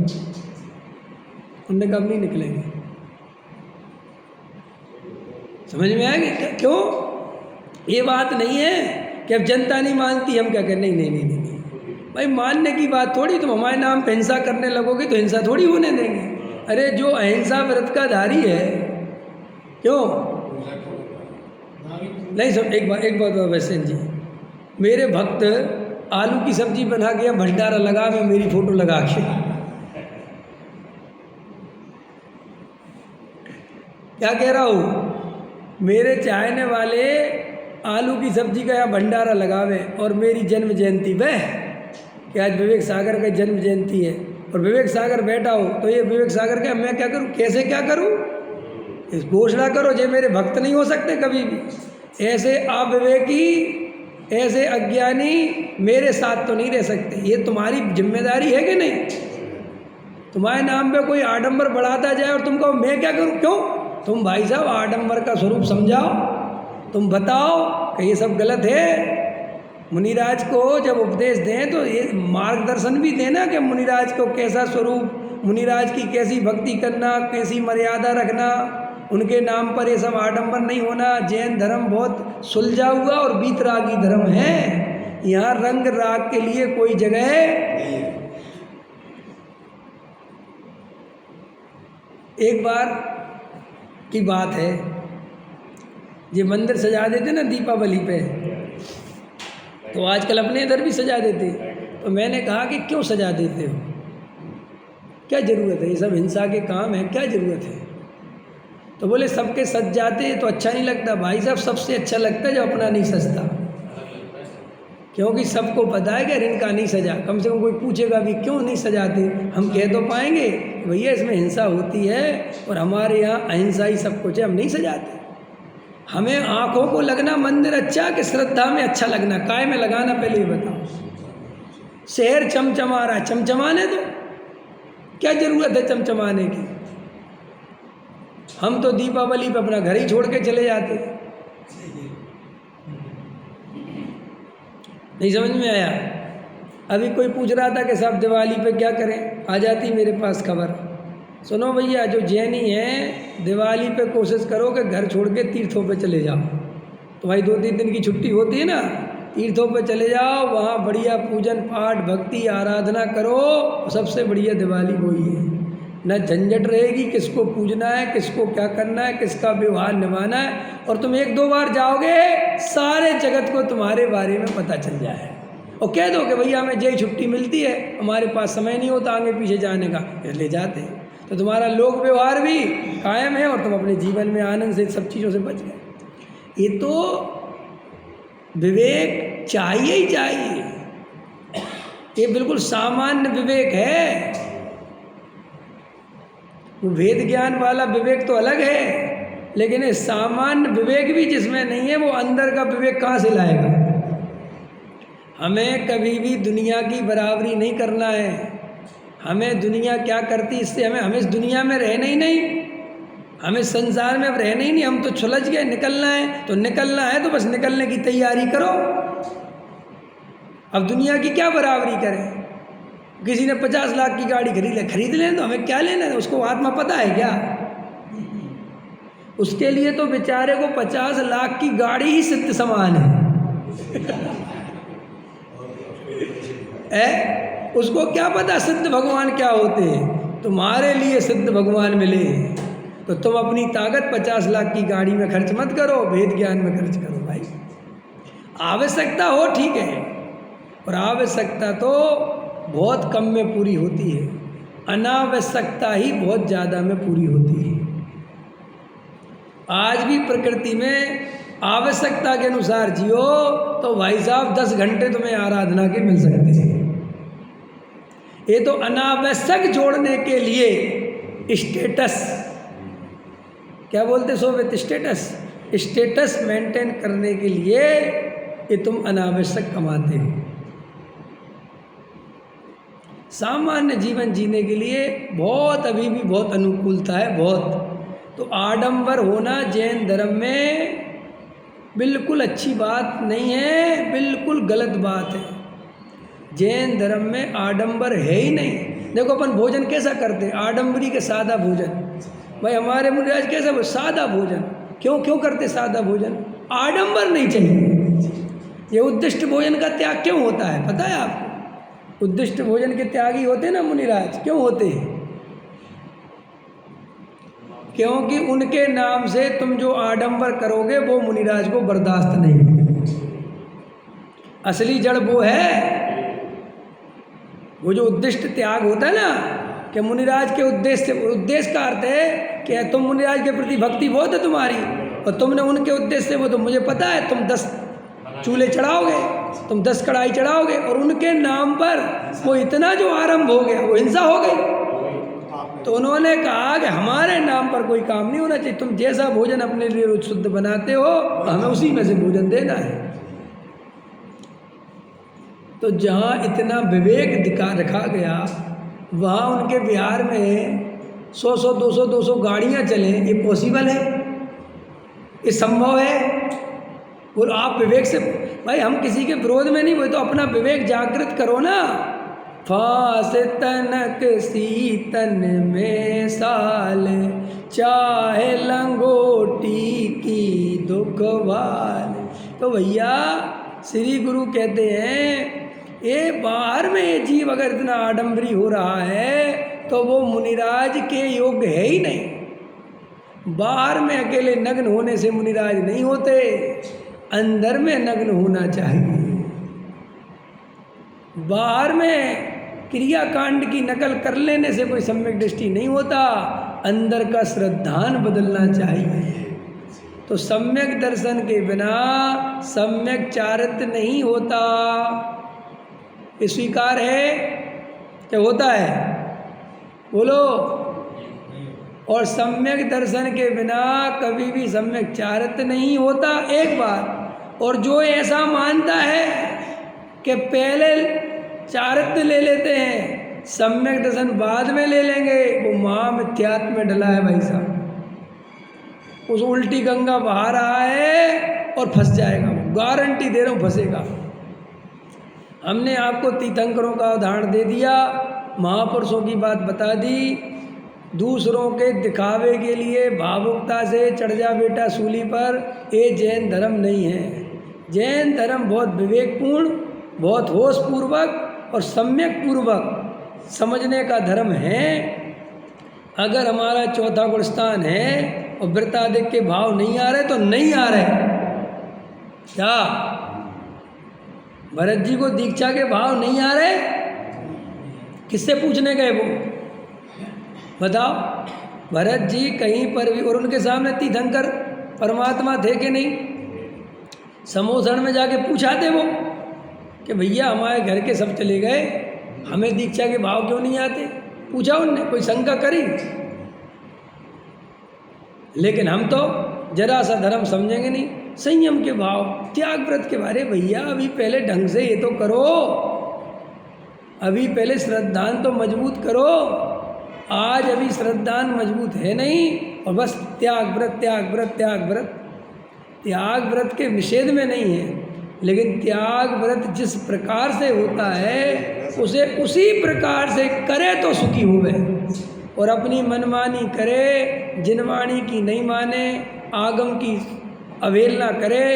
उनने कब नहीं निकलेंगे। समझ में आएगा क्यों? ये बात नहीं है कि अब जनता नहीं मानती हम क्या करें, नहीं नहीं नहीं नहीं भाई, मानने की बात थोड़ी, तुम हमारे नाम पे हिंसा करने लगोगे तो हिंसा थोड़ी होने देंगे। अरे जो अहिंसा व्रत का धारी है, क्यों नहीं सब एक बात वैसे जी, मेरे भक्त आलू की सब्जी बना के भंडारा लगा में मेरी फोटो लगा के, क्या कह रहा हूँ, मेरे चाहने वाले आलू की सब्जी का यहाँ भंडारा लगावे और मेरी जन्म जयंती पे कि आज विवेक सागर का जन्म जयंती है और विवेक सागर बैठा हो, तो ये विवेक सागर का मैं क्या करूँ, कैसे क्या करूँ, इस घोषणा करो जे मेरे भक्त नहीं हो सकते कभी भी, ऐसे अविवेकी ऐसे अज्ञानी मेरे साथ तो नहीं रह सकते। ये तुम्हारी जिम्मेदारी है कि नहीं, तुम्हारे नाम पे कोई आडंबर बढ़ाता जाए और तुम कहो मैं क्या करूँ, क्यों, तुम भाई साहब आडंबर का स्वरूप समझाओ, तुम बताओ कि ये सब गलत है। मुनिराज को जब उपदेश दें तो ये मार्गदर्शन भी देना कि मुनिराज को कैसा स्वरूप, मुनिराज की कैसी भक्ति करना, कैसी मर्यादा रखना, उनके नाम पर ये सब आडंबर नहीं होना। जैन धर्म बहुत सुलझा हुआ और बीतरागी धर्म है, यहाँ रंग राग के लिए कोई जगह है। एक बार की बात है, ये मंदिर सजा देते ना दीपावली पे, तो आजकल अपने इधर भी सजा देते, तो मैंने कहा कि क्यों सजा देते हो, क्या ज़रूरत है, ये सब हिंसा के काम है, क्या ज़रूरत है। तो बोले सबके सज जाते तो अच्छा नहीं लगता। भाई साहब सबसे अच्छा लगता है जब अपना नहीं सजता, क्योंकि सबको पता है कि इनका नहीं सजा, कम से कम कोई पूछेगा भी क्यों नहीं सजाते, हम कह तो पाएंगे भैया इसमें हिंसा होती है और हमारे यहाँ अहिंसा ही सब कुछ है, हम नहीं सजाते। हमें आँखों को लगना मंदिर अच्छा कि श्रद्धा में अच्छा लगना, काय में लगाना, पहले ये बताओ। शहर चमचमा रहा है, चमचमाने दो, क्या ज़रूरत है चमचमाने की। हम तो दीपावली पे अपना घर ही छोड़ के चले जाते। नहीं समझ में आया। अभी कोई पूछ रहा था कि साहब दिवाली पे क्या करें, आ जाती मेरे पास खबर, सुनो भैया जो जैनी हैं दिवाली पे कोशिश करो कि घर छोड़ के तीर्थों पे चले जाओ। तो भाई 2-3 दिन की छुट्टी होती है ना, तीर्थों पे चले जाओ, वहाँ बढ़िया पूजन पाठ भक्ति आराधना करो, सबसे बढ़िया दिवाली वही है। न झंझट रहेगी किसको पूजना है, किसको क्या करना है, किसका व्यवहार निभाना है, और तुम 1-2 बार जाओगे सारे जगत को तुम्हारे बारे में पता चल जाए। और कह दो कि भैया हमें जय छुट्टी मिलती है, हमारे पास समय नहीं होता आगे पीछे जाने का, ले जाते हैं, तो तुम्हारा लोक व्यवहार भी कायम है और तुम अपने जीवन में आनंद से सब चीज़ों से बच गए। ये तो विवेक चाहिए ही चाहिए, ये बिल्कुल सामान्य विवेक है। वो वेद ज्ञान वाला विवेक तो अलग है, लेकिन ये सामान्य विवेक भी जिसमें नहीं है, वो अंदर का विवेक कहाँ से लाएगा। हमें कभी भी दुनिया की बराबरी नहीं करना है। हमें दुनिया क्या करती, इससे हमें इस दुनिया में रहना ही नहीं, हमें संसार में अब रहना ही नहीं। हम तो छुलझ गए, निकलना है तो निकलना है, तो बस निकलने की तैयारी करो। अब दुनिया की क्या बराबरी करें। किसी ने 50 लाख की गाड़ी खरीद लें तो हमें क्या लेना है, उसको आत्मा पता है क्या। उसके लिए तो बेचारे को 50 लाख की गाड़ी ही सिद्ध समान है। उसको क्या पता सिद्ध भगवान क्या होते हैं। तुम्हारे लिए सिद्ध भगवान मिले तो तुम अपनी ताकत 50 लाख की गाड़ी में खर्च मत करो, वेद ज्ञान में खर्च करो भाई। आवश्यकता हो ठीक है, और आवश्यकता तो बहुत कम में पूरी होती है, अनावश्यकता ही बहुत ज़्यादा में पूरी होती है। आज भी प्रकृति में आवश्यकता के अनुसार जियो तो भाई साहब 10 घंटे तुम्हें आराधना के मिल सकते हैं। ये तो अनावश्यक जोड़ने के लिए स्टेटस, क्या बोलते सोवित, स्टेटस मेंटेन करने के लिए ये तुम अनावश्यक कमाते हो। सामान्य जीवन जीने के लिए बहुत अभी भी बहुत अनुकूलता है, बहुत। तो आडंबर होना जैन धर्म में बिल्कुल अच्छी बात नहीं है, बिल्कुल गलत बात है। जैन धर्म में आडंबर है ही नहीं। देखो अपन भोजन कैसा करते हैं, आडंबरी के सादा भोजन। भाई हमारे मुनिराज कैसा सादा भोजन, क्यों करते सादा भोजन, आडंबर नहीं चाहिए। ये उद्दिष्ट भोजन का त्याग क्यों होता है पता है आपको। उद्दिष्ट भोजन के त्यागी होते ना मुनिराज, क्यों होते हैं। क्योंकि उनके नाम से तुम जो आडंबर करोगे वो मुनिराज को बर्दाश्त नहीं। असली जड़ वो है, वो जो उद्दिष्ट त्याग होता है ना, कि मुनिराज के उद्देश्य का अर्थ है कि तुम मुनिराज के प्रति भक्ति बहुत है तुम्हारी, और तुमने उनके उद्देश्य से, वो तो मुझे पता है, तुम 10 चूल्हे चढ़ाओगे, तुम 10 कढ़ाई चढ़ाओगे, और उनके नाम पर वो इतना जो आरंभ हो गया वो हिंसा हो गई। तो उन्होंने कहा कि हमारे नाम पर कोई काम नहीं होना चाहिए, तुम जैसा भोजन अपने लिए रोज शुद्ध बनाते हो हमें उसी में से भोजन देना है। तो जहाँ इतना विवेक दिखा रखा गया, वहाँ उनके बिहार में 100 200 गाड़ियाँ चलें, ये पॉसिबल है? ये संभव है? और आप विवेक से, भाई हम किसी के विरोध में नहीं, वो तो अपना विवेक जागृत करो ना। फांस तनक सीतन में साल, चाहे लंगोटी की दुखवाल। तो भैया श्री गुरु कहते हैं, ये बाहर में ये जीव अगर इतना आडंबरी हो रहा है तो वो मुनिराज के योग्य है ही नहीं। बाहर में अकेले नग्न होने से मुनिराज नहीं होते, अंदर में नग्न होना चाहिए। बाहर में क्रियाकांड की नकल कर लेने से कोई सम्यक दृष्टि नहीं होता, अंदर का श्रद्धान बदलना चाहिए। तो सम्यक दर्शन के बिना सम्यक चारित्र नहीं होता। ये स्वीकार है क्या? होता है? बोलो। और सम्यक दर्शन के बिना कभी भी सम्यक चारित्र नहीं होता, एक बार। और जो ऐसा मानता है कि पहले चारित्र ले लेते हैं, सम्यक दर्शन बाद में ले लेंगे, वो महामिथ्यात्व में डला है भाई साहब। उस उल्टी गंगा बहा रहा है और फंस जाएगा, वो गारंटी दे रहा हूँ फंसेगा। हमने आपको तीर्थंकरों का उदाहरण दे दिया, महापुरुषों की बात बता दी। दूसरों के दिखावे के लिए भावुकता से चढ़ जा बेटा सूली पर, ये जैन धर्म नहीं है। जैन धर्म बहुत विवेकपूर्ण, बहुत होशपूर्वक और सम्यक पूर्वक समझने का धर्म है। अगर हमारा चौथा गुणस्थान है और वृत्ताधिक के भाव नहीं आ रहे तो नहीं आ रहे। क्या भरत जी को दीक्षा के भाव नहीं आ रहे? किससे पूछने गए वो? बताओ। भरत जी कहीं पर भी, और उनके सामने तीर्थंकर परमात्मा थे कि नहीं? समोसण में जाके पूछा थे वो कि भैया हमारे घर के सब चले गए, हमें दीक्षा के भाव क्यों नहीं आते? पूछा उनने, कोई शंका करी? लेकिन हम तो जरा सा धर्म समझेंगे नहीं। संयम के भाव, त्याग व्रत के बारे, भैया अभी पहले ढंग से ये तो करो, अभी पहले श्रद्धान तो मजबूत करो। आज अभी श्रद्धान मजबूत है नहीं, और बस त्याग व्रत त्याग व्रत त्याग व्रत। त्याग व्रत के निषेध में नहीं है, लेकिन त्याग व्रत जिस प्रकार से होता है उसे उसी प्रकार से करे तो सुखी होवे, और अपनी मनमानी करे, जिनवाणी की नहीं माने, आगम की अवहेलना करे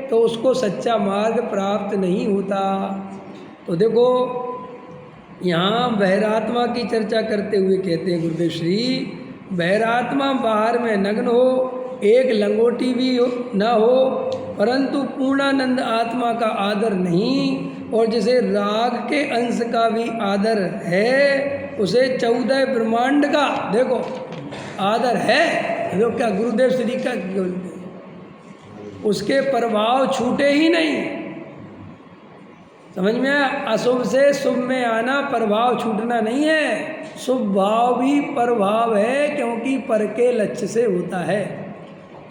तो उसको सच्चा मार्ग प्राप्त नहीं होता। तो देखो यहाँ बहिरात्मा की चर्चा करते हुए कहते हैं गुरुदेव श्री, बहिरात्मा बाहर में नग्न हो, एक लंगोटी भी ना हो, परंतु पूर्णानंद आत्मा का आदर नहीं, और जिसे राग के अंश का भी आदर है, उसे 14 ब्रह्मांड का देखो आदर है। जो क्या गुरुदेव श्री का, उसके प्रभाव छूटे ही नहीं। समझ में आया? अशुभ से शुभ में आना प्रभाव छूटना नहीं है। शुभ भाव भी प्रभाव है, क्योंकि पर के लक्ष्य से होता है।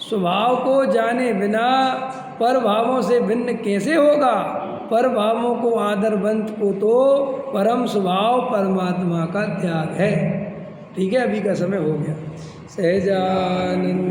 स्वभाव को जाने बिना पर भावों से भिन्न कैसे होगा? पर भावों को आदरवंत को तो परम स्वभाव परमात्मा का त्याग है। ठीक है, अभी का समय हो गया। सहजानंद